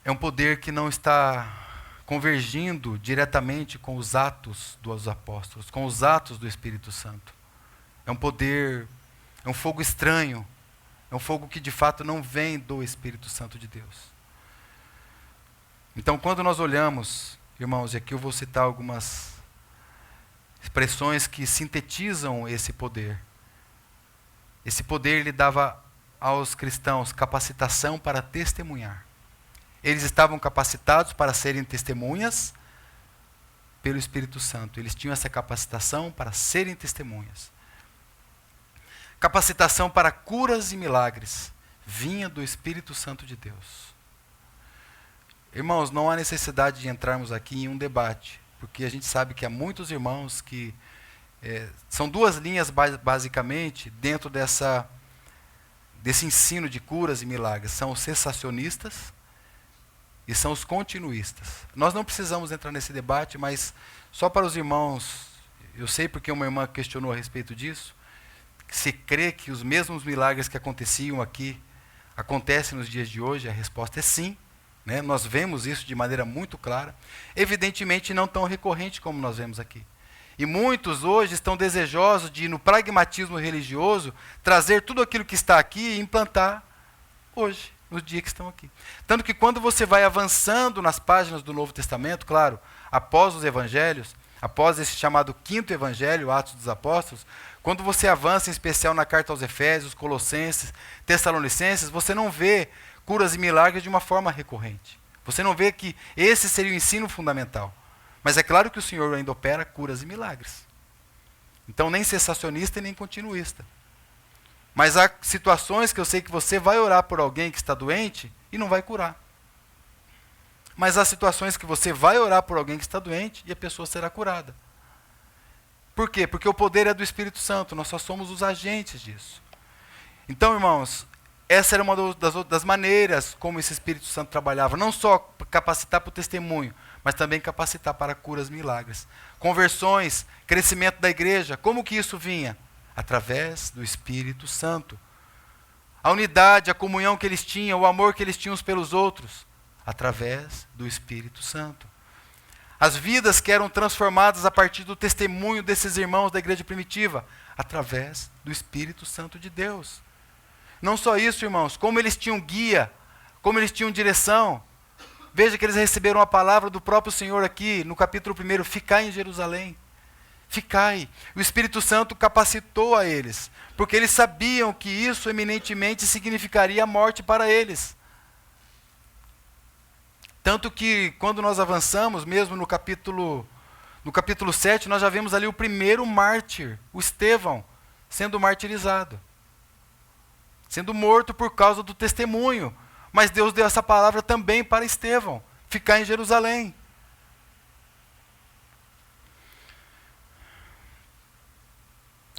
É um poder que não está convergindo diretamente com os atos dos apóstolos, com os atos do Espírito Santo. É um poder, é um fogo estranho, é um fogo que de fato não vem do Espírito Santo de Deus. Então, quando nós olhamos, irmãos, e aqui eu vou citar algumas expressões que sintetizam esse poder. Esse poder lhe dava aos cristãos capacitação para testemunhar. Eles estavam capacitados para serem testemunhas pelo Espírito Santo. Eles tinham essa capacitação para serem testemunhas. Capacitação para curas e milagres vinha do Espírito Santo de Deus. Irmãos, não há necessidade de entrarmos aqui em um debate, porque a gente sabe que há muitos irmãos que são duas linhas basicamente dentro desse ensino de curas e milagres. São os cessacionistas e são os continuistas. Nós não precisamos entrar nesse debate, mas só para os irmãos, eu sei porque uma irmã questionou a respeito disso, se crê que os mesmos milagres que aconteciam aqui acontecem nos dias de hoje, a resposta é sim. Né? Nós vemos isso de maneira muito clara. Evidentemente não tão recorrente como nós vemos aqui. E muitos hoje estão desejosos de, no pragmatismo religioso, trazer tudo aquilo que está aqui e implantar hoje, no dia que estão aqui. Tanto que quando você vai avançando nas páginas do Novo Testamento, claro, após os evangelhos, após esse chamado quinto evangelho, Atos dos Apóstolos, quando você avança, em especial na carta aos Efésios, Colossenses, Tessalonicenses, você não vê curas e milagres de uma forma recorrente. Você não vê que esse seria o ensino fundamental. Mas é claro que o Senhor ainda opera curas e milagres. Então, nem cessacionista e nem continuista. Mas há situações que eu sei que você vai orar por alguém que está doente e não vai curar. Mas há situações que você vai orar por alguém que está doente e a pessoa será curada. Por quê? Porque o poder é do Espírito Santo, nós só somos os agentes disso. Então, irmãos, essa era uma das maneiras como esse Espírito Santo trabalhava. Não só capacitar para o testemunho, mas também capacitar para curas e milagres. Conversões, crescimento da igreja, como que isso vinha? Através do Espírito Santo. A unidade, a comunhão que eles tinham, o amor que eles tinham uns pelos outros, através do Espírito Santo. As vidas que eram transformadas a partir do testemunho desses irmãos da igreja primitiva, através do Espírito Santo de Deus. Não só isso, irmãos, como eles tinham guia, como eles tinham direção. Veja que eles receberam a palavra do próprio Senhor aqui, no capítulo 1, ficai em Jerusalém. Ficai. O Espírito Santo capacitou a eles, porque eles sabiam que isso eminentemente significaria a morte para eles. Tanto que, quando nós avançamos, mesmo no capítulo 7, nós já vemos ali o primeiro mártir, o Estevão, sendo martirizado. Sendo morto por causa do testemunho. Mas Deus deu essa palavra também para Estevão, ficar em Jerusalém.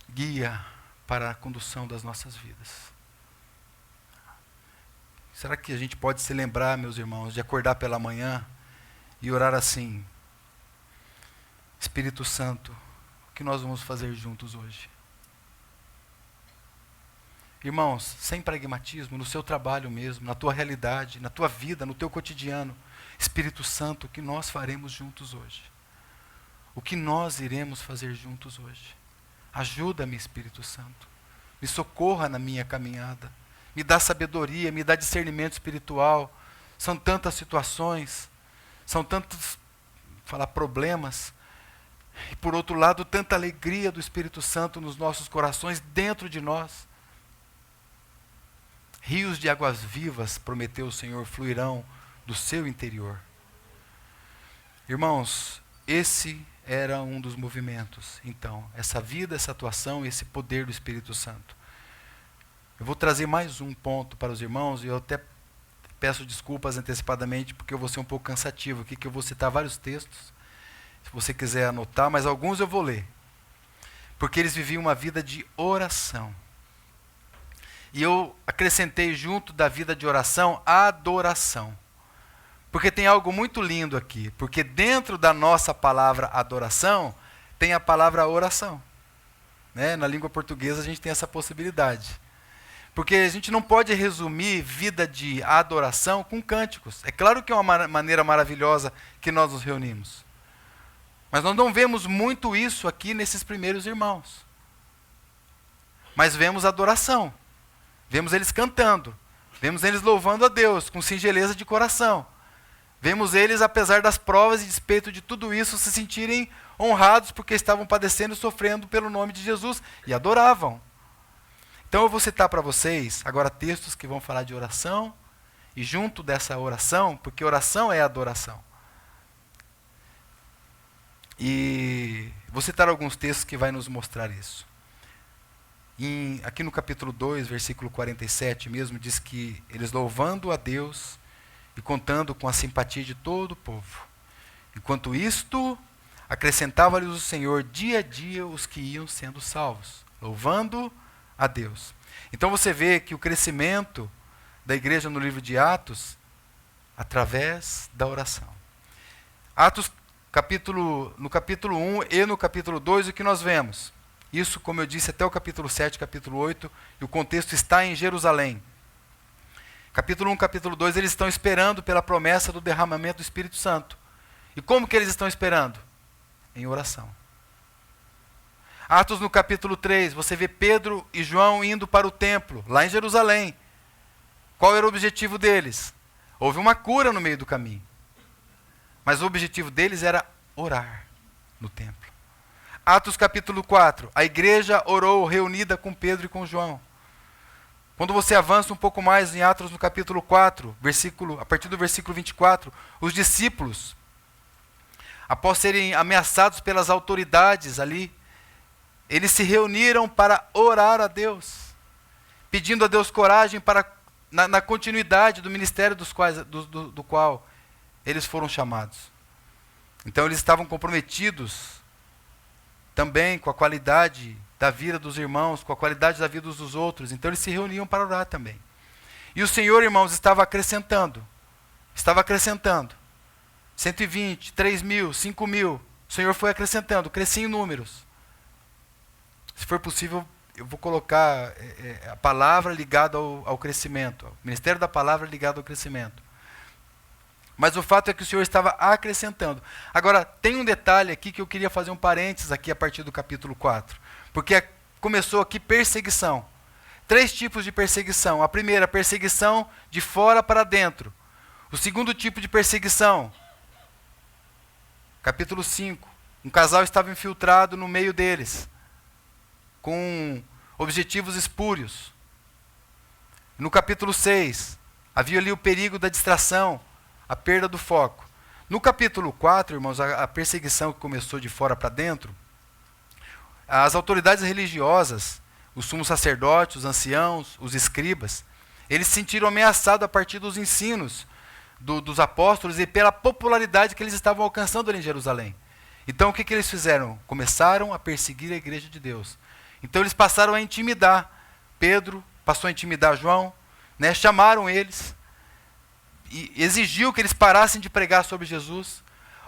Guia para a condução das nossas vidas. Será que a gente pode se lembrar, meus irmãos, de acordar pela manhã e orar assim: Espírito Santo, o que nós vamos fazer juntos hoje? Irmãos, sem pragmatismo, no seu trabalho mesmo, na tua realidade, na tua vida, no teu cotidiano. Espírito Santo, o que nós faremos juntos hoje? O que nós iremos fazer juntos hoje? Ajuda-me, Espírito Santo. Me socorra na minha caminhada. Me dá sabedoria, me dá discernimento espiritual. São tantas situações, são tantos, problemas. E por outro lado, tanta alegria do Espírito Santo nos nossos corações, dentro de nós. Rios de águas vivas, prometeu o Senhor, fluirão do seu interior. Irmãos, esse era um dos movimentos. Então, essa vida, essa atuação, esse poder do Espírito Santo. Eu vou trazer mais um ponto para os irmãos, e eu até peço desculpas antecipadamente, porque eu vou ser um pouco cansativo aqui, que eu vou citar vários textos, se você quiser anotar, mas alguns eu vou ler. Porque eles viviam uma vida de oração. E eu acrescentei junto da vida de oração, a adoração. Porque tem algo muito lindo aqui. Porque dentro da nossa palavra adoração, tem a palavra oração. Né? Na língua portuguesa a gente tem essa possibilidade. Porque a gente não pode resumir vida de adoração com cânticos. É claro que é uma maneira maravilhosa que nós nos reunimos. Mas nós não vemos muito isso aqui nesses primeiros irmãos. Mas vemos adoração. Vemos eles cantando. Vemos eles louvando a Deus com singeleza de coração. Vemos eles, apesar das provas e despeito de tudo isso, se sentirem honrados porque estavam padecendo e sofrendo pelo nome de Jesus. E adoravam. Então eu vou citar para vocês agora textos que vão falar de oração. E junto dessa oração, porque oração é adoração. E vou citar alguns textos que vai nos mostrar isso. Aqui no capítulo 2, versículo 47 mesmo, diz que eles louvando a Deus e contando com a simpatia de todo o povo. Enquanto isto, acrescentava-lhes o Senhor dia a dia os que iam sendo salvos, louvando a Deus. Então você vê que o crescimento da igreja no livro de Atos, através da oração. Atos no capítulo 1 e no capítulo 2, o que nós vemos? Isso, como eu disse, até o capítulo 7, capítulo 8, e o contexto está em Jerusalém. Capítulo 1, capítulo 2, eles estão esperando pela promessa do derramamento do Espírito Santo. E como que eles estão esperando? Em oração. Atos no capítulo 3, você vê Pedro e João indo para o templo, lá em Jerusalém. Qual era o objetivo deles? Houve uma cura no meio do caminho. Mas o objetivo deles era orar no templo. Atos capítulo 4, a igreja orou reunida com Pedro e com João. Quando você avança um pouco mais em Atos no capítulo 4, a partir do versículo 24, os discípulos, após serem ameaçados pelas autoridades ali, eles se reuniram para orar a Deus, pedindo a Deus coragem para, na continuidade do ministério do qual eles foram chamados. Então eles estavam comprometidos também com a qualidade da vida dos irmãos, com a qualidade da vida dos outros. Então eles se reuniam para orar também. E o Senhor, irmãos, estava acrescentando. 120, 3.000, 5.000. O Senhor foi acrescentando, crescia em números. Se for possível, eu vou colocar a palavra ligada ao crescimento. O ministério da palavra ligado ao crescimento. Mas o fato é que o Senhor estava acrescentando. Agora, tem um detalhe aqui que eu queria fazer um parênteses aqui a partir do capítulo 4. Porque começou aqui perseguição. 3 tipos de perseguição. A primeira, perseguição de fora para dentro. O segundo tipo de perseguição, capítulo 5. Um casal estava infiltrado no meio deles, com objetivos espúrios. No capítulo 6, havia ali o perigo da distração, a perda do foco. No capítulo 4, irmãos, a perseguição que começou de fora para dentro, as autoridades religiosas, os sumos sacerdotes, os anciãos, os escribas, eles se sentiram ameaçados a partir dos ensinos dos apóstolos e pela popularidade que eles estavam alcançando ali em Jerusalém. Então o que eles fizeram? Começaram a perseguir a igreja de Deus. Então eles passaram a intimidar. Pedro passou a intimidar João, né? Chamaram eles e exigiu que eles parassem de pregar sobre Jesus.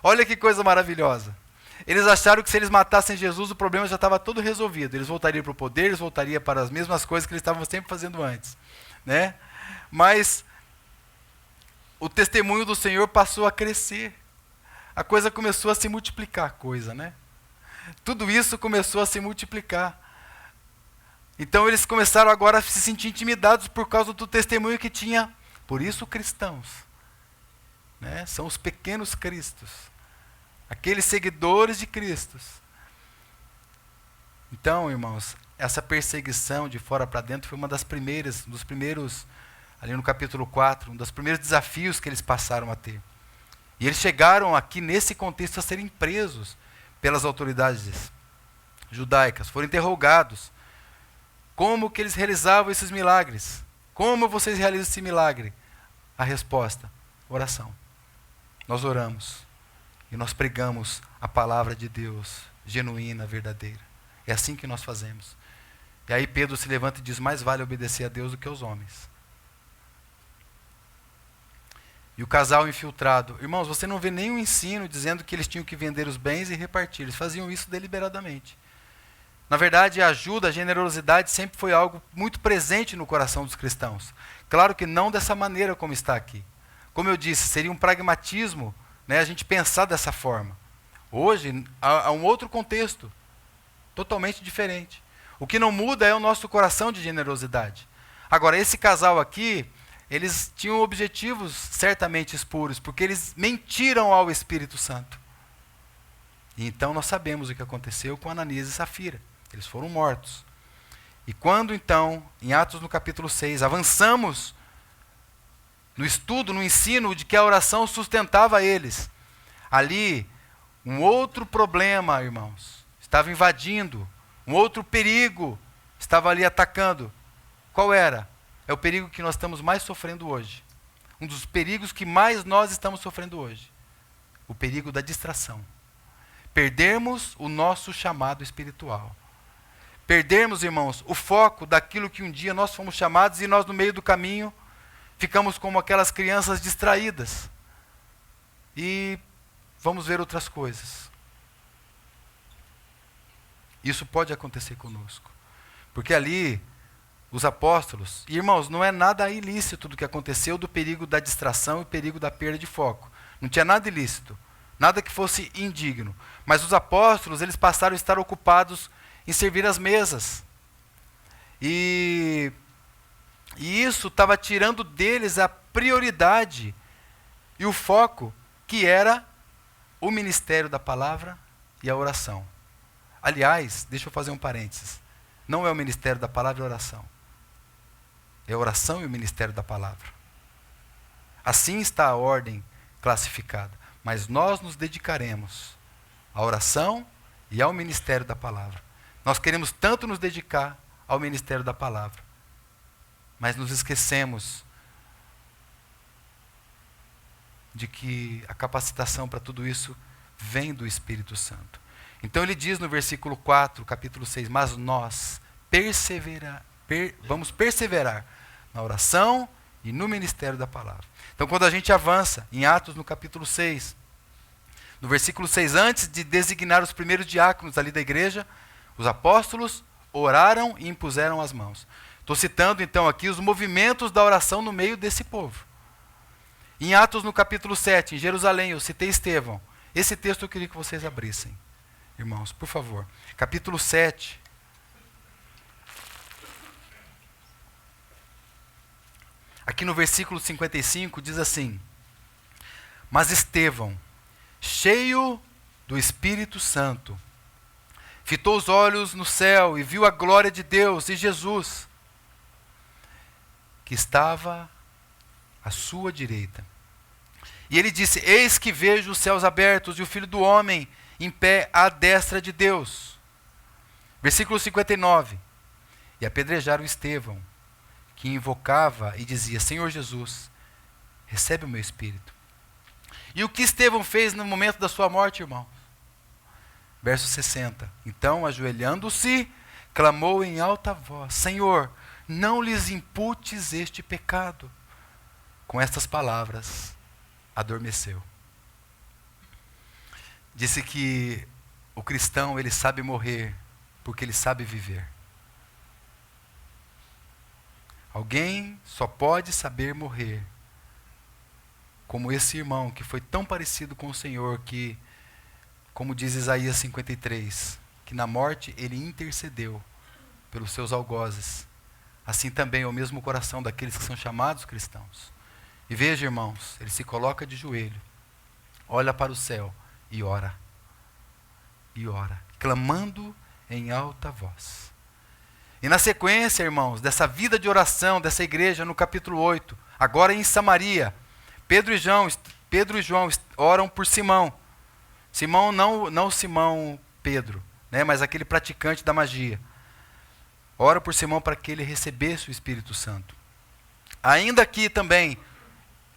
Olha que coisa maravilhosa. Eles acharam que se eles matassem Jesus, o problema já estava todo resolvido. Eles voltariam para o poder, eles voltariam para as mesmas coisas que eles estavam sempre fazendo antes, né? Mas o testemunho do Senhor passou a crescer. A coisa começou a se multiplicar, né? Tudo isso começou a se multiplicar. Então eles começaram agora a se sentir intimidados por causa do testemunho que tinha. Por isso cristãos, né? São os pequenos cristos, aqueles seguidores de Cristo. Então, irmãos, essa perseguição de fora para dentro foi uma dos primeiros ali no capítulo 4, um dos primeiros desafios que eles passaram a ter. E eles chegaram aqui nesse contexto a serem presos pelas autoridades judaicas, foram interrogados. Como que eles realizavam esses milagres? Como vocês realizam esse milagre? A resposta: oração. Nós oramos e nós pregamos a palavra de Deus, genuína, verdadeira. É assim que nós fazemos. E aí Pedro se levanta e diz: mais vale obedecer a Deus do que aos homens. E o casal infiltrado. Irmãos, você não vê nenhum ensino dizendo que eles tinham que vender os bens e repartir. Eles faziam isso deliberadamente. Na verdade, a ajuda, a generosidade sempre foi algo muito presente no coração dos cristãos. Claro que não dessa maneira como está aqui. Como eu disse, seria um pragmatismo, né, a gente pensar dessa forma. Hoje, há um outro contexto, totalmente diferente. O que não muda é o nosso coração de generosidade. Agora, esse casal aqui, eles tinham objetivos certamente espuros, porque eles mentiram ao Espírito Santo. E então nós sabemos o que aconteceu com Ananias e Safira. Eles foram mortos. E quando então, em Atos no capítulo 6, avançamos no estudo, no ensino de que a oração sustentava eles, ali um outro problema, irmãos, estava invadindo, um outro perigo estava ali atacando. Qual era? É o perigo que nós estamos mais sofrendo hoje. Um dos perigos que mais nós estamos sofrendo hoje. O perigo da distração. Perdermos o nosso chamado espiritual. Perdermos, irmãos, o foco daquilo que um dia nós fomos chamados e nós no meio do caminho ficamos como aquelas crianças distraídas. E vamos ver outras coisas. Isso pode acontecer conosco. Porque ali, os apóstolos, e irmãos, não é nada ilícito do que aconteceu, do perigo da distração e perigo da perda de foco. Não tinha nada ilícito, nada que fosse indigno. Mas os apóstolos, eles passaram a estar ocupados em servir as mesas. E isso estava tirando deles a prioridade e o foco, que era o ministério da palavra e a oração. Aliás, deixa eu fazer um parênteses. Não é o ministério da palavra e a oração. É a oração e o ministério da palavra. Assim está a ordem classificada. Mas nós nos dedicaremos à oração e ao ministério da palavra. Nós queremos tanto nos dedicar ao ministério da palavra, mas nos esquecemos de que a capacitação para tudo isso vem do Espírito Santo. Então ele diz no versículo 4, capítulo 6, mas nós vamos perseverar na oração e no ministério da palavra. Então quando a gente avança em Atos no capítulo 6, no versículo 6, antes de designar os primeiros diáconos ali da igreja, os apóstolos oraram e impuseram as mãos. Estou citando então aqui os movimentos da oração no meio desse povo. Em Atos no capítulo 7, em Jerusalém, eu citei Estevão. Esse texto eu queria que vocês abrissem, irmãos, por favor. Capítulo 7. Aqui no versículo 55 diz assim: mas Estevão, cheio do Espírito Santo, fitou os olhos no céu e viu a glória de Deus e Jesus, que estava à sua direita. E ele disse: eis que vejo os céus abertos e o Filho do Homem em pé à destra de Deus. Versículo 59. E apedrejaram Estevão, que invocava e dizia: Senhor Jesus, recebe o meu espírito. E o que Estevão fez no momento da sua morte, irmão? Verso 60. Então, ajoelhando-se, clamou em alta voz: Senhor, não lhes imputes este pecado. Com estas palavras, adormeceu. Disse que o cristão, ele sabe morrer porque ele sabe viver. Alguém só pode saber morrer como esse irmão que foi tão parecido com o Senhor que, como diz Isaías 53, que na morte ele intercedeu pelos seus algozes. Assim também é o mesmo coração daqueles que são chamados cristãos. E veja, irmãos, ele se coloca de joelho, olha para o céu e ora, clamando em alta voz. E na sequência, irmãos, dessa vida de oração, dessa igreja, no capítulo 8, agora em Samaria, Pedro e João oram por Simão. Simão, não Simão Pedro, né, mas aquele praticante da magia. Ora por Simão para que ele recebesse o Espírito Santo. Ainda aqui também,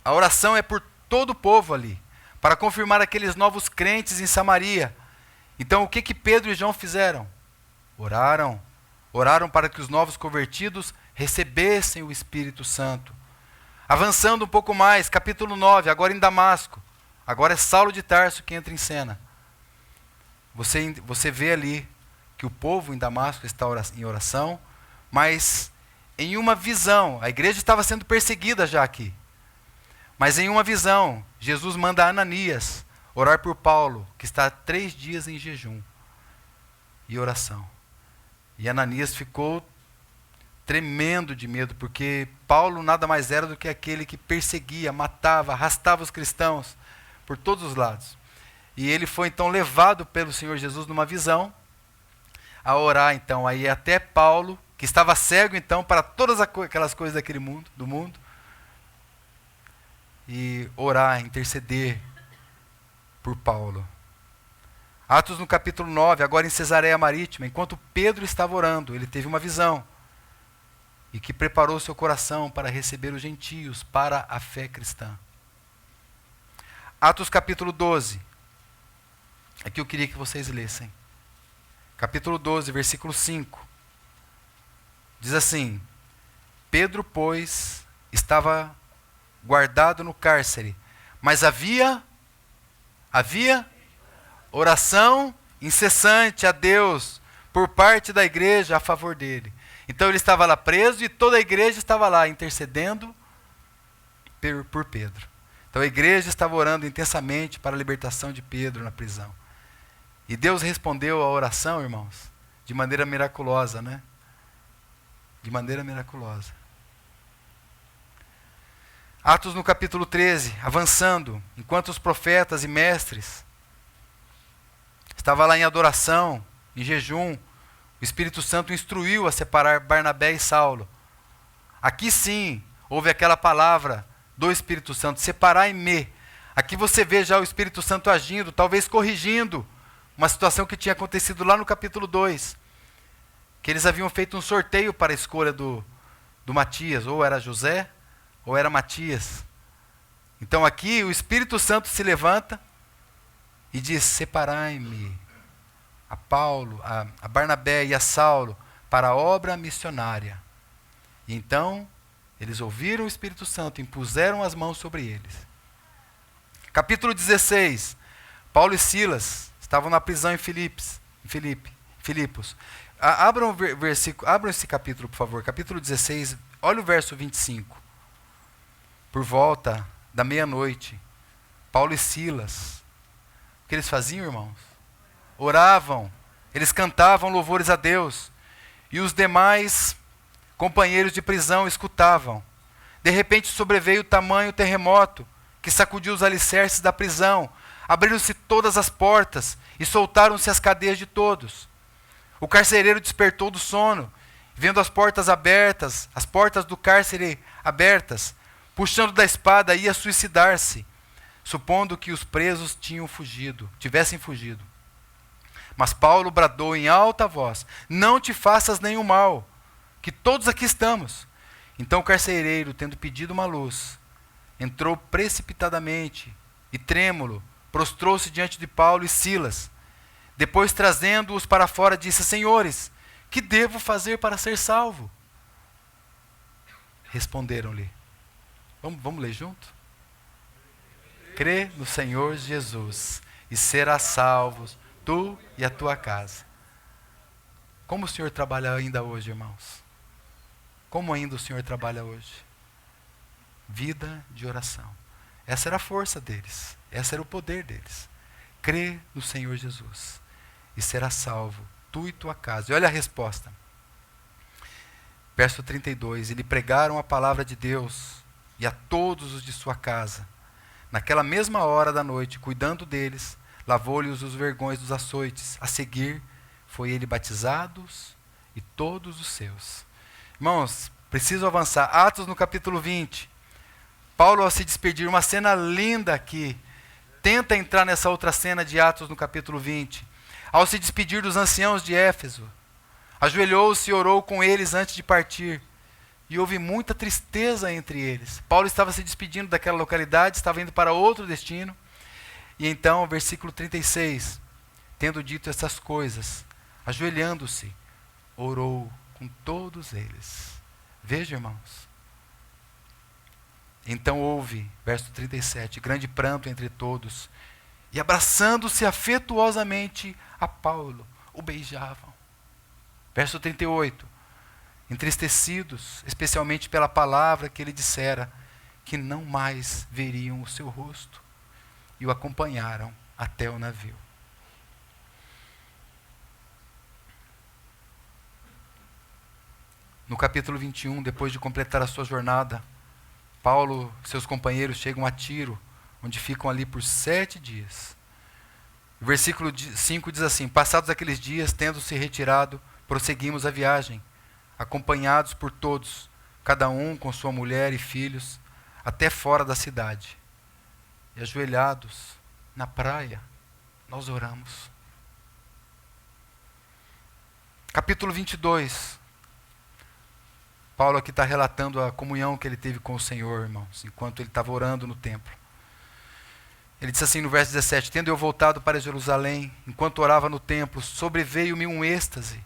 a oração é por todo o povo ali, para confirmar aqueles novos crentes em Samaria. Então o que Pedro e João fizeram? Oraram para que os novos convertidos recebessem o Espírito Santo. Avançando um pouco mais, capítulo 9, agora em Damasco. Agora é Saulo de Tarso que entra em cena. Você vê ali que o povo em Damasco está em oração, mas em uma visão, a igreja estava sendo perseguida já aqui. Mas em uma visão, Jesus manda Ananias orar por Paulo, que está há 3 dias em jejum e oração. E Ananias ficou tremendo de medo, porque Paulo nada mais era do que aquele que perseguia, matava, arrastava os cristãos por todos os lados. E ele foi então levado pelo Senhor Jesus numa visão, a orar então aí até Paulo, que estava cego então para todas aquelas coisas daquele mundo, do mundo, e orar, interceder por Paulo. Atos no capítulo 9, agora em Cesareia Marítima, enquanto Pedro estava orando, ele teve uma visão, e que preparou seu coração para receber os gentios para a fé cristã. Atos capítulo 12, aqui eu queria que vocês lessem. Capítulo 12, versículo 5. Diz assim: Pedro, pois, estava guardado no cárcere, mas havia oração incessante a Deus por parte da igreja a favor dele. Então ele estava lá preso e toda a igreja estava lá intercedendo por Pedro. Então a igreja estava orando intensamente para a libertação de Pedro na prisão. E Deus respondeu à oração, irmãos, de maneira miraculosa, né? De maneira miraculosa. Atos no capítulo 13, avançando, enquanto os profetas e mestres estavam lá em adoração, em jejum, o Espírito Santo instruiu a separar Barnabé e Saulo. Aqui sim, houve aquela palavra do Espírito Santo, separai-me. Aqui você vê já o Espírito Santo agindo, talvez corrigindo uma situação que tinha acontecido lá no capítulo 2. Que eles haviam feito um sorteio para a escolha do Matias, ou era José, ou era Matias. Então aqui o Espírito Santo se levanta e diz: separai-me a Paulo, a Barnabé e a Saulo para a obra missionária. E então eles ouviram o Espírito Santo, impuseram as mãos sobre eles. Capítulo 16, Paulo e Silas estavam na prisão em Filipos. Abram esse capítulo, por favor, capítulo 16, olha o verso 25. Por volta da meia-noite, Paulo e Silas, o que eles faziam, irmãos? Oravam, eles cantavam louvores a Deus, e os demais companheiros de prisão escutavam. De repente sobreveio tamanho terremoto, que sacudiu os alicerces da prisão, abriram-se todas as portas, e soltaram-se as cadeias de todos. O carcereiro despertou do sono, vendo as portas abertas, as portas do cárcere abertas, puxando da espada, ia suicidar-se, supondo que os presos tivessem fugido. Mas Paulo bradou em alta voz: não te faças nenhum mal, que todos aqui estamos. Então o carcereiro, tendo pedido uma luz, entrou precipitadamente e trêmulo, prostrou-se diante de Paulo e Silas. Depois, trazendo-os para fora, disse: senhores, que devo fazer para ser salvo? Responderam-lhe. Vamos ler junto? Crê no Senhor Jesus e serás salvo, tu e a tua casa. Como o Senhor trabalha ainda hoje, irmãos? Como ainda o Senhor trabalha hoje? Vida de oração. Essa era a força deles. Esse era o poder deles. Crê no Senhor Jesus e serás salvo, tu e tua casa. E olha a resposta. Verso 32. E lhe pregaram a palavra de Deus e a todos os de sua casa. Naquela mesma hora da noite, cuidando deles, lavou-lhes os vergões dos açoites. A seguir, foi ele batizado e todos os seus. Irmãos, preciso avançar. Atos no capítulo 20. Paulo, ao se despedir, uma cena linda aqui. Tenta entrar nessa outra cena de Atos no capítulo 20. Ao se despedir dos anciãos de Éfeso, ajoelhou-se e orou com eles antes de partir. E houve muita tristeza entre eles. Paulo estava se despedindo daquela localidade, estava indo para outro destino. E então, versículo 36, tendo dito essas coisas, ajoelhando-se, orou com todos eles. Veja, irmãos. Então houve, verso 37, grande pranto entre todos, e abraçando-se afetuosamente a Paulo, o beijavam. Verso 38, entristecidos, especialmente pela palavra que ele dissera, que não mais veriam o seu rosto, e o acompanharam até o navio. No capítulo 21, depois de completar a sua jornada, Paulo e seus companheiros chegam a Tiro, onde ficam ali por 7 dias. O versículo 5 diz assim: passados aqueles dias, tendo se retirado, prosseguimos a viagem, acompanhados por todos, cada um com sua mulher e filhos, até fora da cidade. E ajoelhados na praia, nós oramos. Capítulo 22. Paulo aqui está relatando a comunhão que ele teve com o Senhor, irmãos, enquanto ele estava orando no templo. Ele diz assim no verso 17: tendo eu voltado para Jerusalém, enquanto orava no templo, sobreveio-me um êxtase.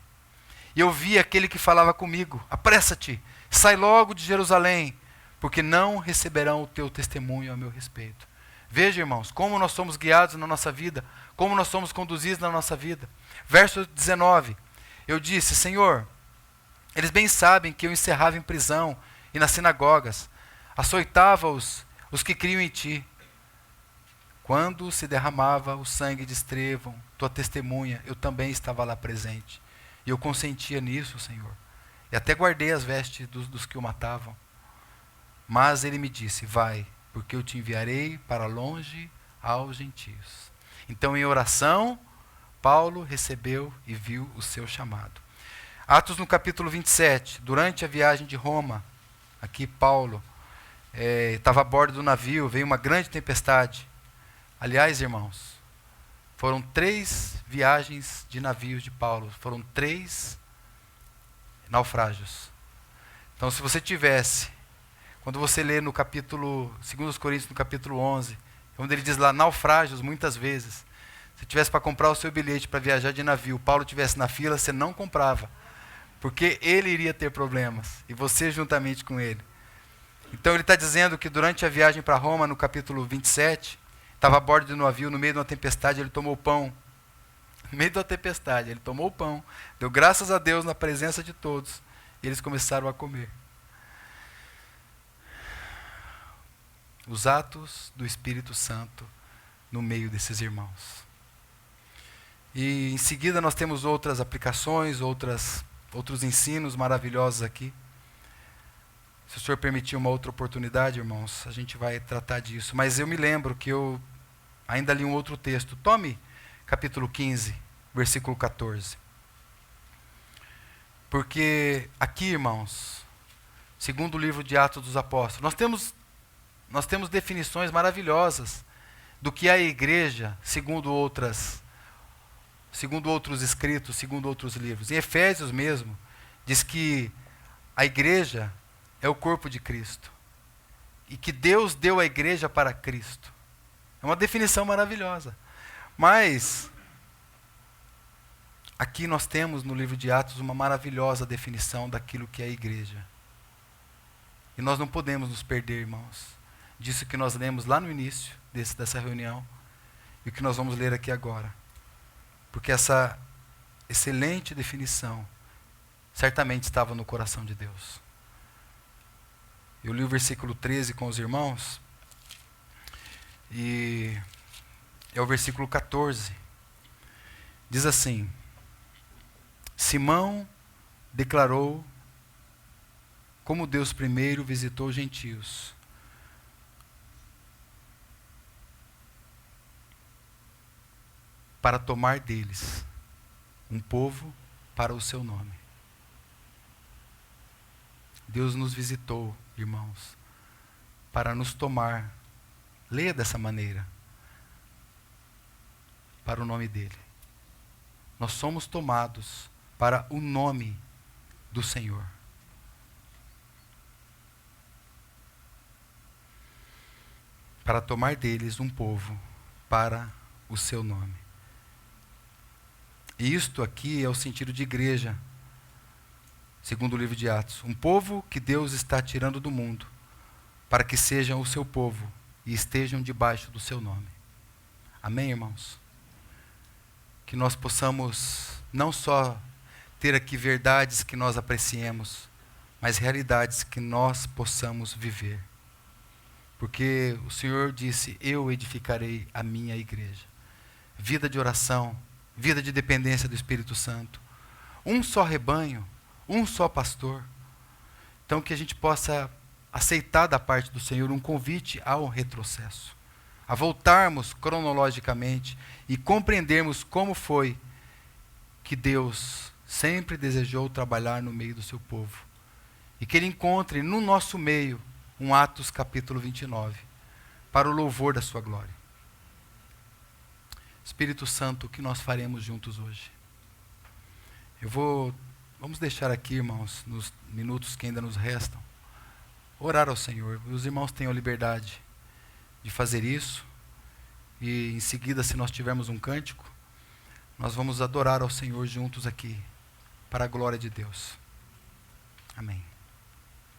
E eu vi aquele que falava comigo: apressa-te, sai logo de Jerusalém, porque não receberão o teu testemunho a meu respeito. Veja, irmãos, como nós somos guiados na nossa vida, como nós somos conduzidos na nossa vida. Verso 19, eu disse: Senhor, eles bem sabem que eu encerrava em prisão e nas sinagogas, açoitava os que criam em ti. Quando se derramava o sangue de Estevão, tua testemunha, eu também estava lá presente. E eu consentia nisso, Senhor. E até guardei as vestes dos que o matavam. Mas ele me disse: vai, porque eu te enviarei para longe aos gentios. Então, em oração, Paulo recebeu e viu o seu chamado. Atos no capítulo 27, durante a viagem de Roma, aqui Paulo estava a bordo do navio, veio uma grande tempestade. Aliás, irmãos, foram 3 viagens de navios de Paulo, foram 3 naufrágios. Então, se você tivesse, quando você lê no capítulo, 2 Coríntios, no capítulo 11, onde ele diz lá, naufrágios, muitas vezes, se tivesse para comprar o seu bilhete para viajar de navio, Paulo estivesse na fila, você não comprava, porque ele iria ter problemas, e você juntamente com ele. Então ele está dizendo que durante a viagem para Roma, no capítulo 27, estava a bordo do navio, no meio de uma tempestade, ele tomou pão. No meio da tempestade, ele tomou o pão, deu graças a Deus na presença de todos, e eles começaram a comer. Os atos do Espírito Santo no meio desses irmãos. E em seguida nós temos outras aplicações, outros ensinos maravilhosos aqui. Se o Senhor permitir uma outra oportunidade, irmãos, a gente vai tratar disso. Mas eu me lembro que eu ainda li um outro texto. Tome capítulo 15, versículo 14. Porque aqui, irmãos, segundo o livro de Atos dos Apóstolos, nós temos definições maravilhosas do que é a igreja, segundo outros escritos, segundo outros livros. Em Efésios mesmo, diz que a igreja é o corpo de Cristo. E que Deus deu a igreja para Cristo. É uma definição maravilhosa. Mas, aqui nós temos no livro de Atos uma maravilhosa definição daquilo que é a igreja. E nós não podemos nos perder, irmãos, disso que nós lemos lá no início dessa reunião e o que nós vamos ler aqui agora. Porque essa excelente definição certamente estava no coração de Deus. Eu li o versículo 13 com os irmãos, e é o versículo 14. Diz assim: Simão declarou como Deus primeiro visitou os gentios, para tomar deles um povo para o seu nome. Deus nos visitou, irmãos, para nos tomar. Leia dessa maneira. Para o nome dele. Nós somos tomados para o nome do Senhor. Para tomar deles um povo para o seu nome. E isto aqui é o sentido de igreja, segundo o livro de Atos. Um povo que Deus está tirando do mundo, para que sejam o seu povo e estejam debaixo do seu nome. Amém, irmãos? Que nós possamos não só ter aqui verdades que nós apreciemos, mas realidades que nós possamos viver. Porque o Senhor disse, eu edificarei a minha igreja. Vida de oração, vida de dependência do Espírito Santo. Um só rebanho, um só pastor. Então que a gente possa aceitar da parte do Senhor um convite ao retrocesso. A voltarmos cronologicamente e compreendermos como foi que Deus sempre desejou trabalhar no meio do seu povo. E que Ele encontre no nosso meio um Atos capítulo 29, para o louvor da sua glória. Espírito Santo, o que nós faremos juntos hoje? Vamos deixar aqui, irmãos, nos minutos que ainda nos restam, orar ao Senhor. Os irmãos tenham liberdade de fazer isso. E em seguida, se nós tivermos um cântico, nós vamos adorar ao Senhor juntos aqui, para a glória de Deus. Amém.